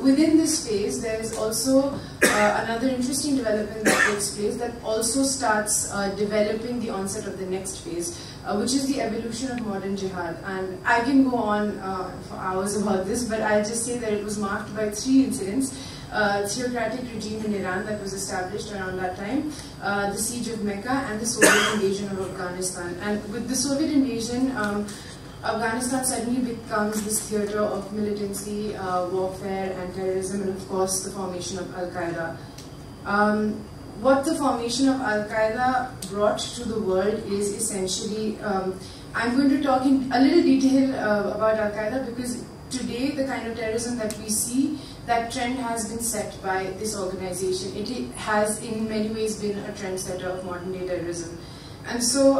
within this phase there is also another interesting development that takes place that also starts developing the onset of the next phase, which is the evolution of modern jihad. And I can go on for hours about this, but I'll just say that it was marked by 3 incidents. Theocratic regime in Iran that was established around that time, the siege of Mecca, and the Soviet invasion of Afghanistan. And with the Soviet invasion, Afghanistan suddenly becomes this theater of militancy, warfare and terrorism, and of course the formation of Al-Qaeda. What the formation of Al-Qaeda brought to the world is essentially, I'm going to talk in a little detail about Al-Qaeda, because today the kind of terrorism that we see, that trend has been set by this organization. It has in many ways been a trendsetter of modern day terrorism. And so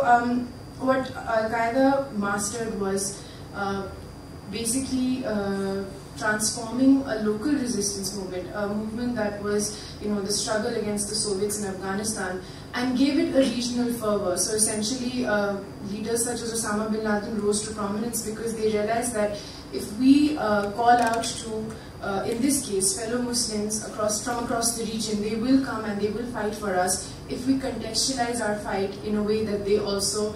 what Al-Qaeda mastered was basically transforming a local resistance movement, a movement that was, the struggle against the Soviets in Afghanistan, and gave it a regional fervor. So essentially, leaders such as Osama bin Laden rose to prominence because they realized that if we call out to, in this case, fellow Muslims from across the region, they will come and they will fight for us if we contextualize our fight in a way that they also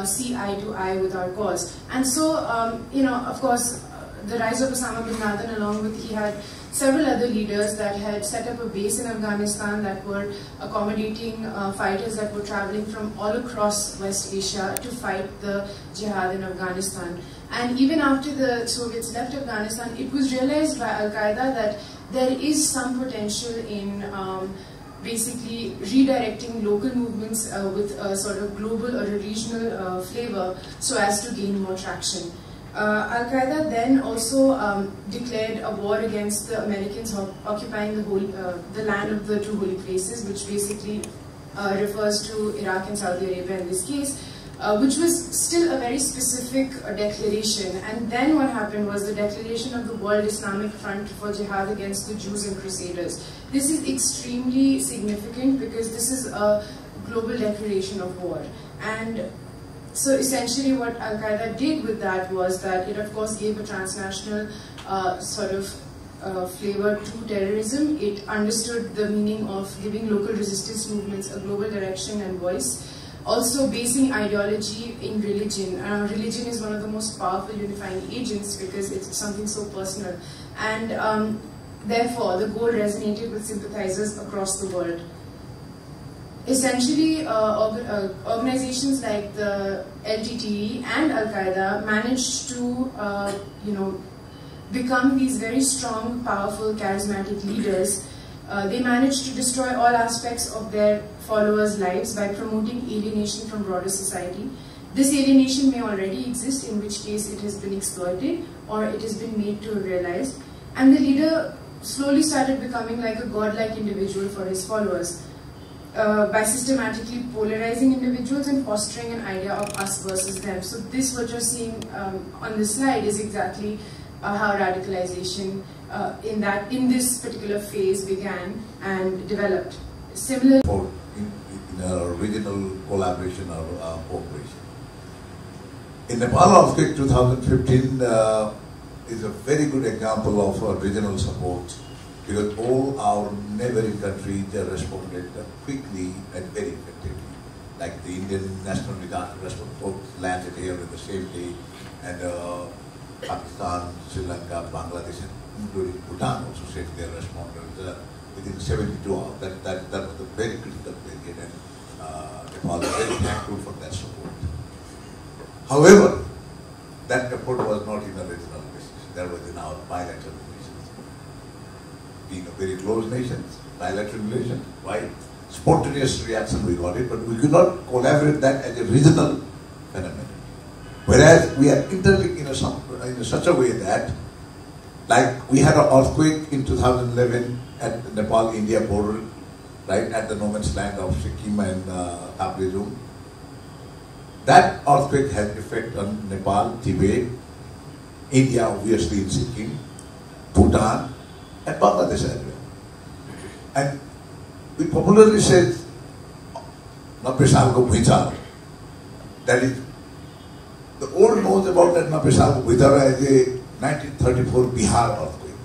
see eye to eye with our cause. And so, of course, the rise of Osama bin Laden, along with, he had several other leaders that had set up a base in Afghanistan that were accommodating fighters that were traveling from all across West Asia to fight the jihad in Afghanistan. And even after the Soviets left Afghanistan, it was realized by Al-Qaeda that there is some potential in basically redirecting local movements with a sort of global or a regional flavor so as to gain more traction. Al-Qaeda then also declared a war against the Americans occupying the land of the 2 holy places, which basically refers to Iraq and Saudi Arabia in this case, which was still a very specific declaration. And then what happened was the declaration of the World Islamic Front for Jihad against the Jews and Crusaders. This is extremely significant because this is a global declaration of war. And so essentially what Al-Qaeda did with that was that it of course gave a transnational sort of flavor to terrorism. It understood the meaning of giving local resistance movements a global direction and voice. Also basing ideology in religion. Religion is one of the most powerful unifying agents because it's something so personal. And therefore the goal resonated with sympathizers across the world. Essentially, organizations like the LTTE and Al-Qaeda managed to, become these very strong, powerful, charismatic leaders. They managed to destroy all aspects of their followers' lives by promoting alienation from broader society. This alienation may already exist, in which case it has been exploited or it has been made to realize. And the leader slowly started becoming like a godlike individual for his followers. By systematically polarizing individuals and fostering an idea of us versus them. So this, what you're seeing on this slide, is exactly how radicalization in this particular phase began and developed. Similar in regional collaboration or cooperation. In Nepal, earthquake 2015 is a very good example of regional support, because all our neighboring countries responded quickly and very effectively. Like the Indian National Disaster Response Force landed here in the same day, and Pakistan, Sri Lanka, Bangladesh, including Bhutan also sent their responders within 72 hours. That was a very critical period, and Nepal is very thankful for that support. However, that effort was not in a regional basis. That was in our bilateral basis. close nations, bilateral relations, right? Spontaneous reaction, we got it, but we could not collaborate that as a regional phenomenon. Whereas we are interlinked in such a way that, like we had an earthquake in 2011 at the Nepal-India border, right, at the no man's land of Sikkim and Terrorism. That earthquake has effect on Nepal, Tibet, India obviously in Sikkim, Bhutan, and Bangladesh as well. And we popularly say, "Nabbe saal ko bhuichal." That is, the old knows about that Nabbe saal ko bhuichal as a 1934 Bihar earthquake.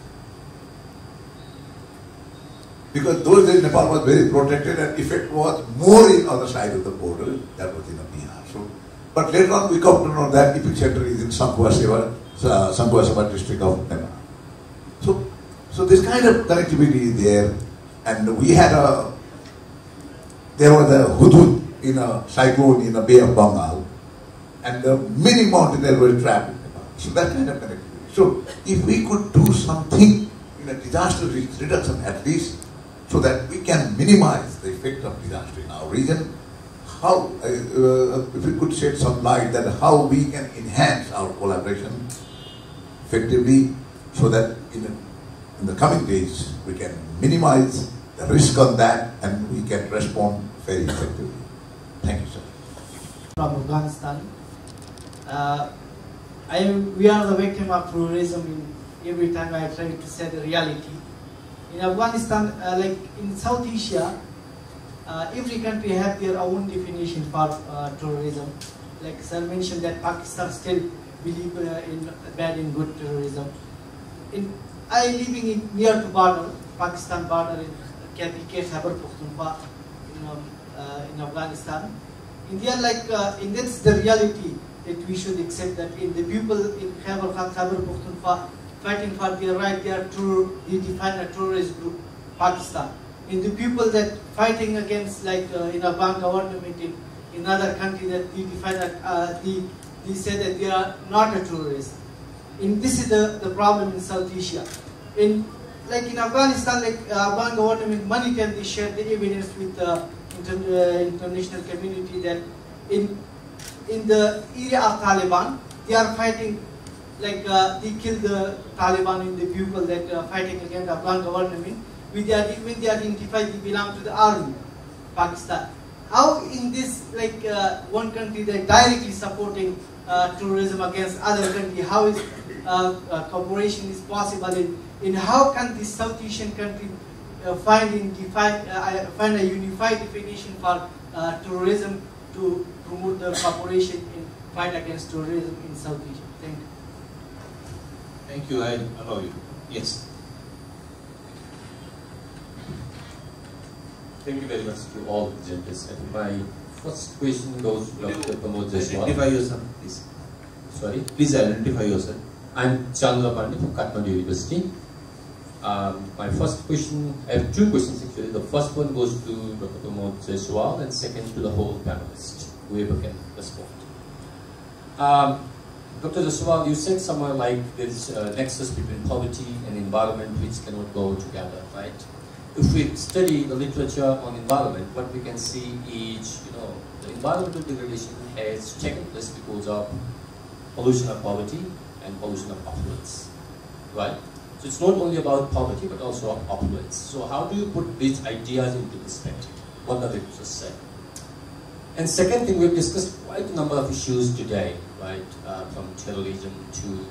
Because those days Nepal was very protected and effect was more in other side of the border, that was in Bihar. So, but later on we come to know that epicenter is in Sangkwa district of Nepal. So this kind of connectivity is there, and we had there was a hudud in a cyclone in the Bay of Bengal, and many mountaineers were trapped in Nepal. So that kind of connectivity. So if we could do something in a disaster reduction at least, so that we can minimize the effect of disaster in our region, how, if we could shed some light that how we can enhance our collaboration effectively, so that in the coming days we can minimize the risk on that and we can respond very effectively. Thank you, sir. From Afghanistan. We are the victim of terrorism. Every time I try to say the reality. In Afghanistan, like in South Asia, every country have their own definition for terrorism. Like sir mentioned that Pakistan still believe in bad and good terrorism. I living in near to border, Pakistan border in Khyber Pakhtunkhwa in Afghanistan. India, like in that's the reality that we should accept, that in the people in Khyber Pakhtunkhwa fighting for their right, they define a terrorist group, Pakistan. In the people that fighting against, like in Afghan government in other country, that they define that they say that they are not a terrorist. This is the problem in South Asia. Like in Afghanistan, like Afghan government many times they share the evidence with the international community that in the area of Taliban, they are fighting, like they kill the Taliban in the people that are fighting against Afghan government. When they identify, they belong to the army, Pakistan. How in this, like one country that directly supporting terrorism against other country, how is cooperation is possible in how can this South Asian country find a unified definition for terrorism to promote the cooperation in fight against terrorism in South Asia? Thank you. Thank you. I allow you. Yes. Thank you very much to all the judges. And my first question goes to Dr. Pramod Jaiswal. Identify yourself, please. Sorry? Please identify yourself. I'm Chandra Pandey from Kathmandu University. My first question, I have two questions actually. The first one goes to Dr. Pramod Jaiswal and second to the whole panelists, whoever can respond. Dr. Jaiswal, you said somewhere like there is a nexus between poverty and environment which cannot go together, right? If we study the literature on environment, what we can see is, the environmental degradation has taken place because of pollution of poverty and pollution of affluence, right? So it's not only about poverty, but also of affluence. So how do you put these ideas into perspective? What does it just say? And second thing, we've discussed quite a number of issues today, right? From terrorism to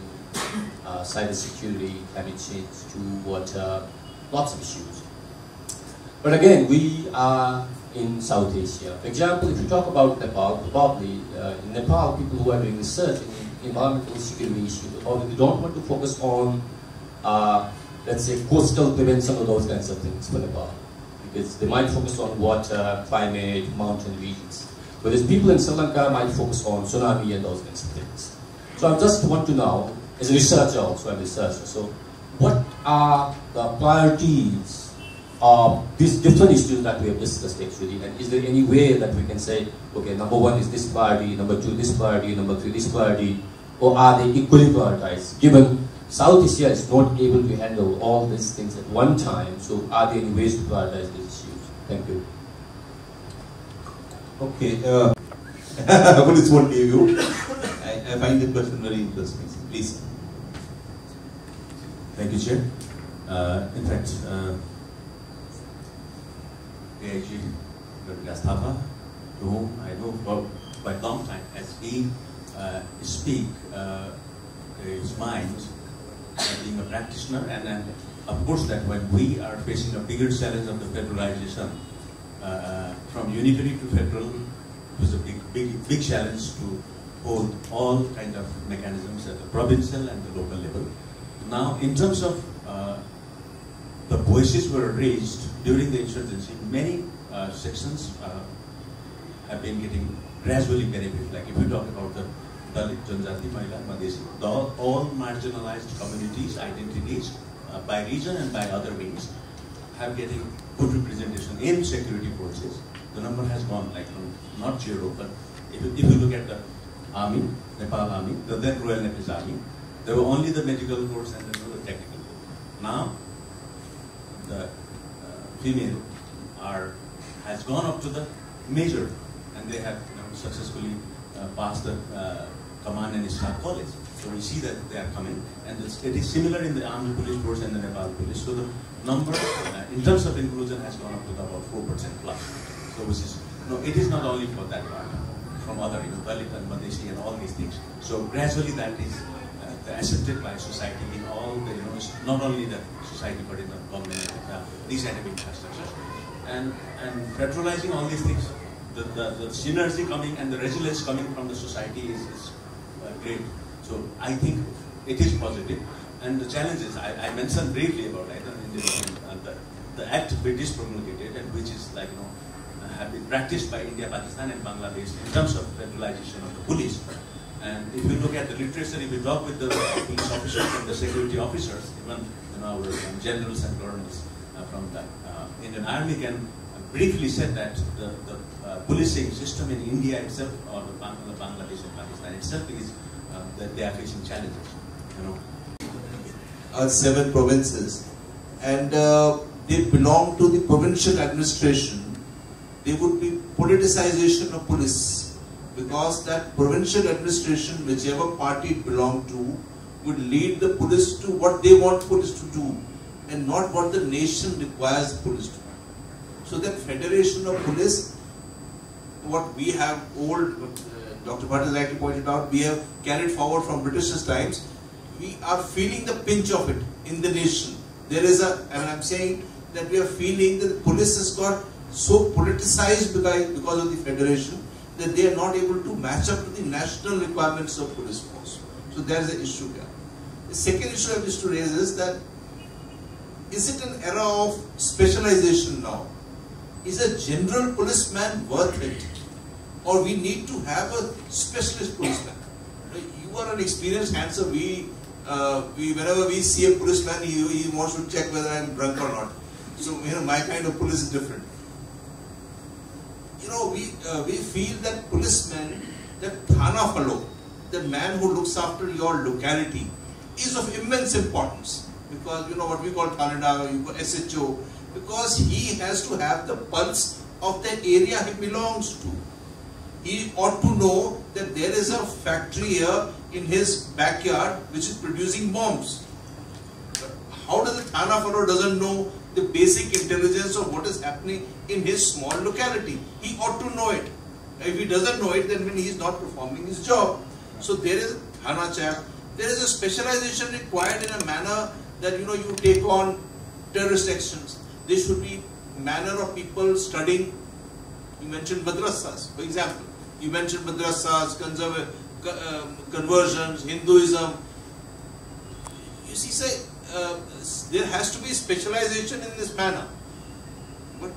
cybersecurity, climate change, to water, lots of issues. But again, we are in South Asia. For example, if you talk about Nepal, probably in Nepal, people who are doing research in environmental security issues, probably don't want to focus on, let's say, coastal prevention or those kinds of things for Nepal. Because they might focus on water, climate, mountain regions. Whereas people in Sri Lanka might focus on tsunami and those kinds of things. So I just want to know, as a researcher also, I'm a researcher, so what are the priorities of these different issues that we have discussed actually, and is there any way that we can say, okay, number one is this priority, number two this priority, number three this priority, or are they equally prioritized given South Asia is not able to handle all these things at one time. So are there any ways to prioritize these issues? Thank you. Okay. Police won't leave you. I find the question very interesting. Please. Thank you, Chair. In fact, AIG Gastapa, to whom I know for quite a long time, as he speak his mind, being a practitioner, and then of course that when we are facing a bigger challenge of the federalization, from unitary to federal, it was a big challenge to hold all kind of mechanisms at the provincial and the local level. Now, in terms of the voices were raised during the insurgency, many sections have been getting gradually benefit. Like if you talk about the Dalit, Janjati, Mahila, Madhesi, all marginalized communities, identities, by region and by other means, have getting good representation in security forces. The number has gone like from not zero, but if you look at the army, Nepal army, the then Royal Nepalese army, there were only the medical force and there was the technical force. Now, the female has gone up to the major, and they have successfully passed the command and staff college. So we see that they are coming, and it is similar in the armed police force and the Nepal police. So the number, in terms of inclusion, has gone up to about 4% plus. So which is, it is not only for that part, from other, Dalit and Madhesi and all these things. So gradually that is accepted by society in all the, not only the society but in the government, these kind of infrastructures. And federalizing all these things, the synergy coming and the resilience coming from the society is great. So I think it is positive. And the challenges, I mentioned briefly about the act British promulgated, and which is like, have been practiced by India, Pakistan and Bangladesh in terms of federalization of the police. And if you look at the literature, if you talk with the police officers and the security officers, even our generals and colonels from the Indian Army can briefly said that the policing system in India itself, or the Bangladesh and Pakistan itself, is that they are facing challenges. 7 provinces, and they belong to the provincial administration. There would be politicization of police, because that provincial administration, whichever party it belonged to, would lead the police to what they want police to do, and not what the nation requires the police to do. So that federation of police, what we have Dr. Bhatt has rightly pointed out, we have carried forward from British times. We are feeling the pinch of it in the nation. There is I'm saying that we are feeling that the police has got so politicized because of the federation that they are not able to match up to the national requirements of police force. So there is an issue here. The second issue I wish to raise is that, is it an era of specialization now? Is a general policeman worth it? Or we need to have a specialist policeman? You are an experienced handsome. Whenever we see a policeman, he wants to check whether I am drunk or not. So my kind of police is different. We feel that policeman, that Thana fellow, the man who looks after your locality, is of immense importance. Because what we call Thanada, you call SHO, because he has to have the pulse of the area he belongs to. He ought to know that there is a factory here in his backyard which is producing bombs. But how does the Thana fellow doesn't know the basic intelligence of what is happening in his small locality? He ought to know it. If he doesn't know it, then he is not performing his job. So there is a Thana chap. There is a specialization required in a manner that you take on terrorist actions. There should be manner of people studying. You mentioned madrasas, for example. You mentioned madrasas, conversions, Hinduism. You see, there has to be specialization in this manner. But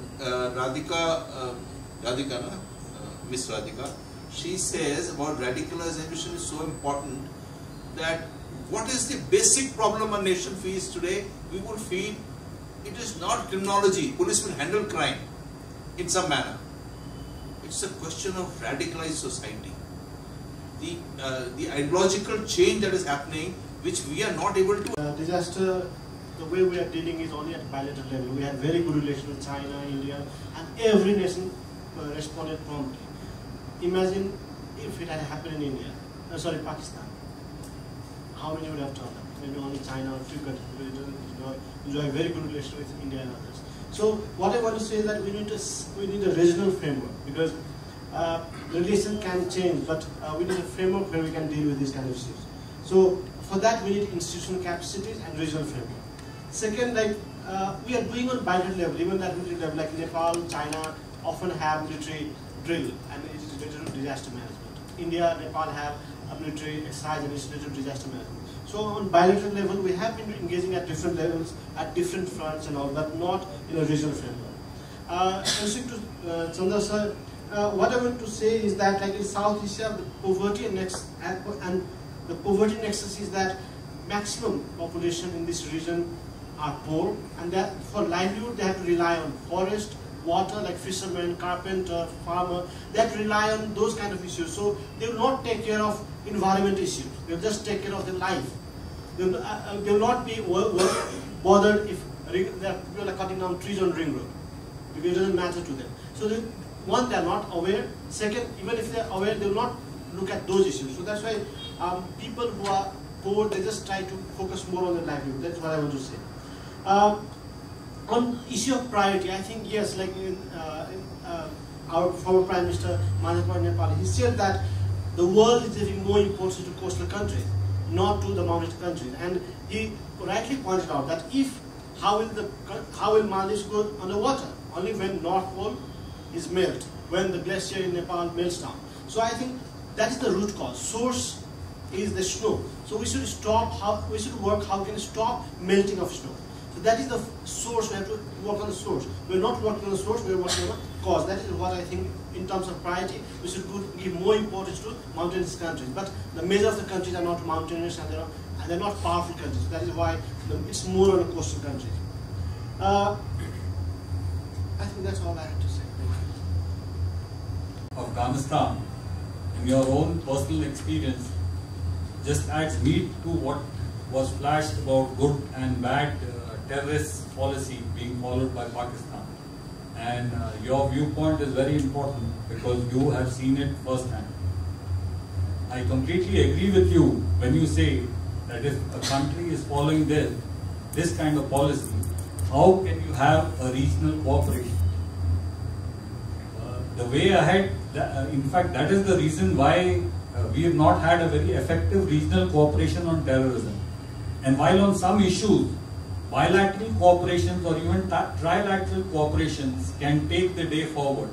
Miss Radhika, she says about radicalization is so important that what is the basic problem a nation faces today? We will feel it is not criminology. Police will handle crime in some manner. It's a question of radicalized society. The ideological change that is happening which we are not able to. Disaster, the way we are dealing is only at bilateral level. We had very good relations with China, India, and every nation responded promptly. Imagine if it had happened in India, Pakistan. How many would have turned up? Maybe only China or a few countries enjoy very good relations with India and others. So what I want to say is that we need a regional framework, because relation can change, but we need a framework where we can deal with these kind of issues. So for that we need institutional capacities and regional framework. Second, we are doing on bilateral level, even at military level, like Nepal, China often have military drill, and it is related to disaster management. India, Nepal have a military exercise and it's related to disaster management. So on bilateral level, we have been engaging at different levels, at different fronts and all, but not in a regional framework. Answering to Chandra sir, what I want to say is that, like in South Asia, the poverty and the poverty nexus is that maximum population in this region are poor, and that for livelihood they have to rely on forest, water, like fishermen, carpenter, farmer. They have to rely on those kind of issues. So they will not take care of environment issues. They will just take care of their life. They will not be bothered if people are cutting down trees on ring road, because it doesn't matter to them. So one, they are not aware. Second, even if they are aware, they will not look at those issues. So that's why people who are poor, they just try to focus more on their livelihood. That's what I want to say. On issue of priority, I think yes, like in our former Prime Minister Mahathir Nepal, he said that the world is giving more importance to coastal countries, not to the mountain countries. And he rightly pointed out that how will Maldives go underwater? Only when North Pole is melt, when the glacier in Nepal melts down. So I think that is the root cause. Source is the snow. So we should work how we can stop melting of snow. So that is the source. We have to work on the source. We are not working on the source, we are working on the cause. That is what I think in terms of priority, we should give more importance to mountainous countries. But the major of the countries are not mountainous, and they're not powerful countries. That is why it's more on the coastal countries. I think that's all I have to say. Afghanistan, in your own personal experience, just adds meat to what was flashed about good and bad terrorist policy being followed by Pakistan. And your viewpoint is very important because you have seen it firsthand. I completely agree with you when you say that if a country is following this kind of policy, how can you have a regional cooperation? The way ahead, in fact, that is the reason why we have not had a very effective regional cooperation on terrorism. And while on some issues, bilateral cooperations or even trilateral cooperations can take the day forward,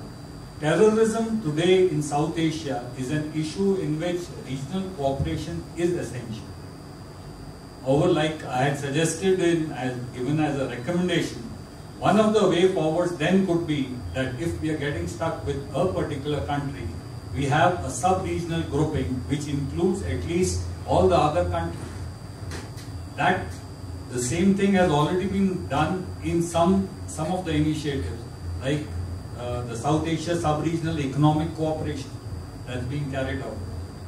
terrorism today in South Asia is an issue in which regional cooperation is essential. However, like I had suggested given as a recommendation, one of the way forwards then could be that if we are getting stuck with a particular country, we have a sub-regional grouping which includes at least all the other countries. That the same thing has already been done in some of the initiatives, like the South Asia sub-regional economic cooperation that's being carried out,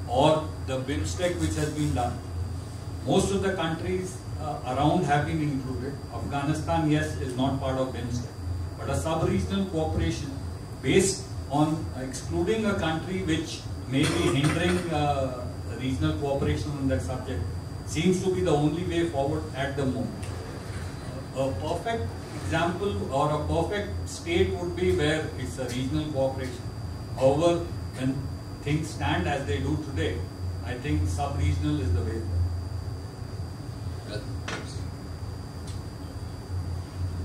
or the BIMSTEC which has been done. Most of the countries around have been included. Afghanistan, yes, is not part of BIMSTEC, but a sub-regional cooperation based on excluding a country which may be hindering regional cooperation on that subject seems to be the only way forward at the moment. A perfect example or a perfect state would be where it's a regional cooperation. However, when things stand as they do today, I think sub-regional is the way forward.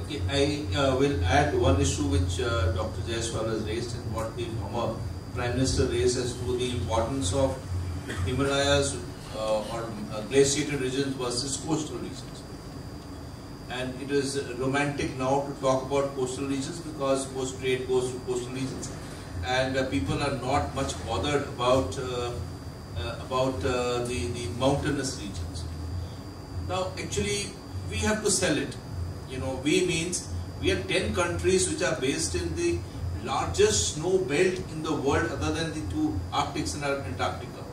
Okay, I will add one issue which Dr. Jaiswal has raised and what the former Prime Minister raised as to the importance of Himalayas or glaciated regions versus coastal regions. And it is romantic now to talk about coastal regions because most trade goes to coastal regions, and people are not much bothered about the mountainous regions. Now, actually, we have to sell it. You know, we means we have 10 countries which are based in the largest snow belt in the world other than the two Arctics and Antarctica.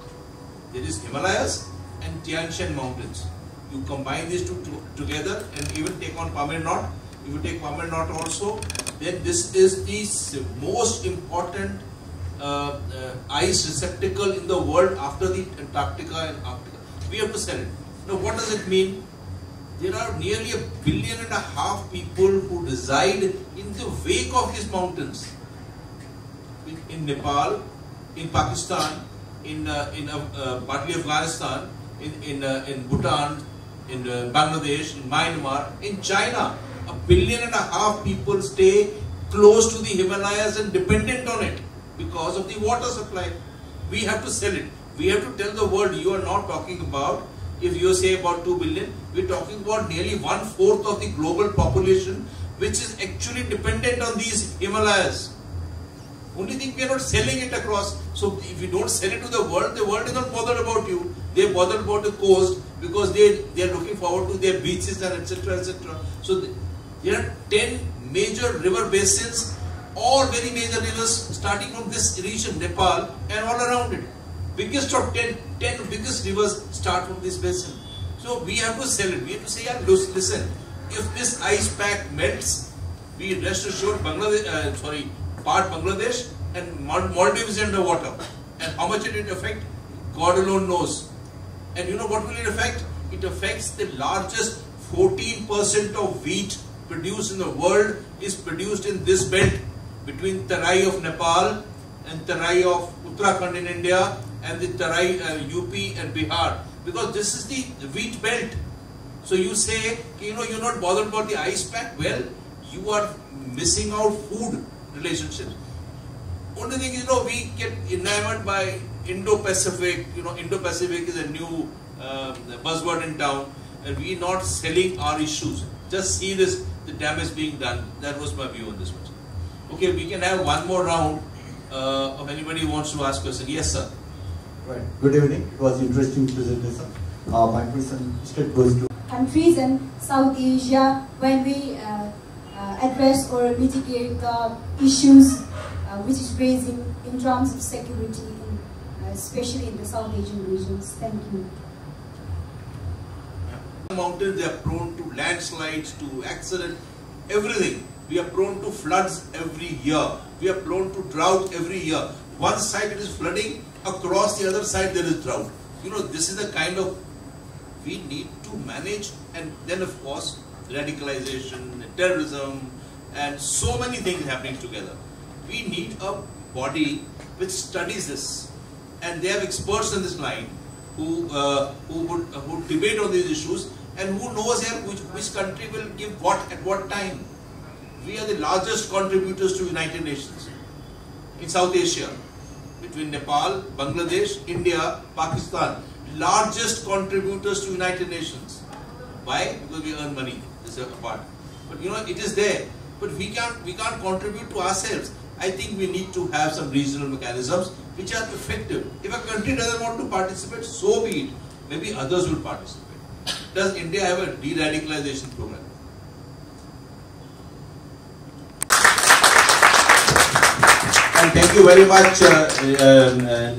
There is Himalayas and Tian Shan mountains. You combine these two together and even take on Palmer Knot. If you take Palmer Knot also, then this is the most important ice receptacle in the world after the Antarctica and Arctica. We have to sell it. Now what does it mean? There are nearly 1.5 billion people who reside in the wake of these mountains. In Nepal, in Pakistan, in partly Afghanistan, in Bhutan, in Bangladesh, in Myanmar, in China. 1.5 billion people stay close to the Himalayas and dependent on it because of the water supply. We have to sell it. We have to tell the world, you are not talking about, if you say about 2 billion, we are talking about nearly 1/4 of the global population which is actually dependent on these Himalayas. Only thing, we are not selling it across. So if you don't sell it to the world is not bothered about you. They are bothered about the coast because they are looking forward to their beaches and etc. etc. So there are 10 major river basins, all very major rivers starting from this region, Nepal, and all around it. Biggest of 10 biggest rivers start from this basin. So we have to sell it. We have to say, yeah, listen, if this ice pack melts, we rest assured part Bangladesh and Maldives is underwater. And how much it will affect, God alone knows. And you know what will it affect? It affects the largest 14% of wheat produced in the world is produced in this belt between Tarai of Nepal and Tarai of Uttarakhand in India and the Tarai UP and Bihar, because this is the wheat belt. So you say, you know, you're not bothered about the ice pack. Well, you are missing out food relationships. Only thing is, you know, we get enamored by Indo-Pacific. You know, Indo-Pacific is a new buzzword in town, and we are not selling our issues. Just see this, the damage being done. That was my view on this one. Okay, we can have one more round of anybody who wants to ask question. Yes, sir. Right. Good evening. It was interesting presentation. My question straight goes to countries in South Asia when we address or mitigate the issues which is raising in terms of security, especially in the South Asian regions. Thank you. Mountains, they are prone to landslides, to accident, everything. We are prone to floods every year. We are prone to drought every year. One side it is flooding, across the other side there is drought. You know, this is the kind of, we need to manage. And then of course, radicalization, terrorism, and so many things happening together. We need a body which studies this. And they have experts in this line who would debate on these issues, and who knows here which country will give what at what time. We are the largest contributors to United Nations in South Asia, between Nepal, Bangladesh, India, Pakistan, largest contributors to United Nations. Why? Because we earn money. This is a part. But you know, it is there. But we can't contribute to ourselves. I think we need to have some regional mechanisms which are effective. If a country doesn't want to participate, so be it. Maybe others will participate. Does India have a de-radicalization program? And thank you very much,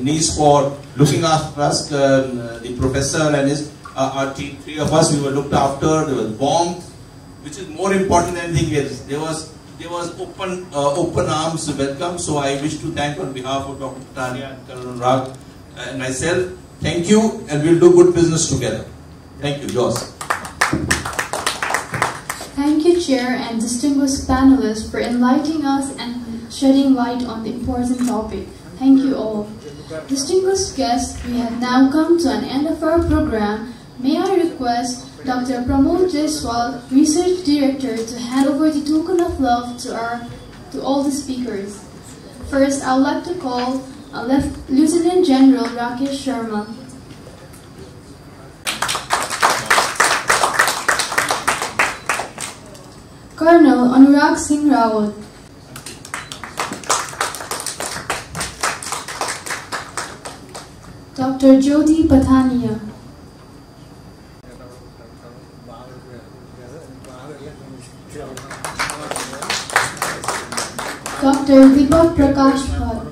Nice, for looking after us. The professor and our team, three of us, we were looked after. There was warmth, which is more important than anything else. There was open arms welcome. So I wish to thank on behalf of Dr. Tanya and Colonel Rag and myself. Thank you, and we'll do good business together. Thank you. Yours. Thank you, Chair and distinguished panelists, for enlightening us and shedding light on the important topic. Thank you all. Distinguished guests, we have now come to an end of our program. May I request Dr. Pramod Jaiswal, Research Director, to hand over the token of love to all the speakers. First, I would like to call Lieutenant General Rakesh Sharma. Colonel Anurag Singh Rawat. Dr. Jyoti Pathania. Dr. Deepak Prakash Bhatt.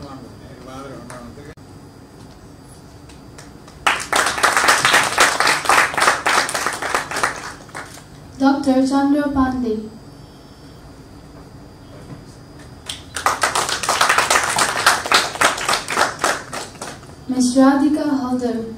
Dr. Chandra Pandey. Ms. Radhika Halder.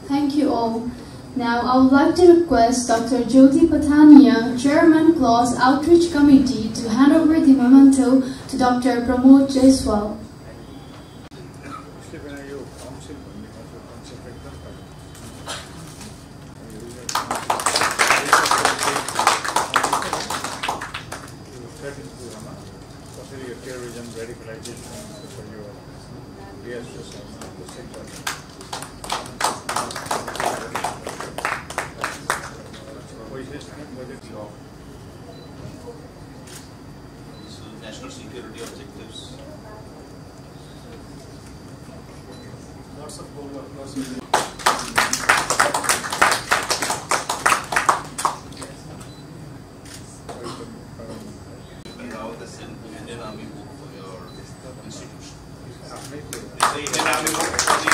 Thank you all. Now I would like to request Dr. Jyoti Pathania, Chairman Clause Outreach Committee, to hand over the memento to Dr. Pramod Jaiswal. Terrorism, radicalization, for your reasons of the sector. National security objectives. Lots of homework, lots of Now the Indian Army book for your institution. It's the Indian Army book for the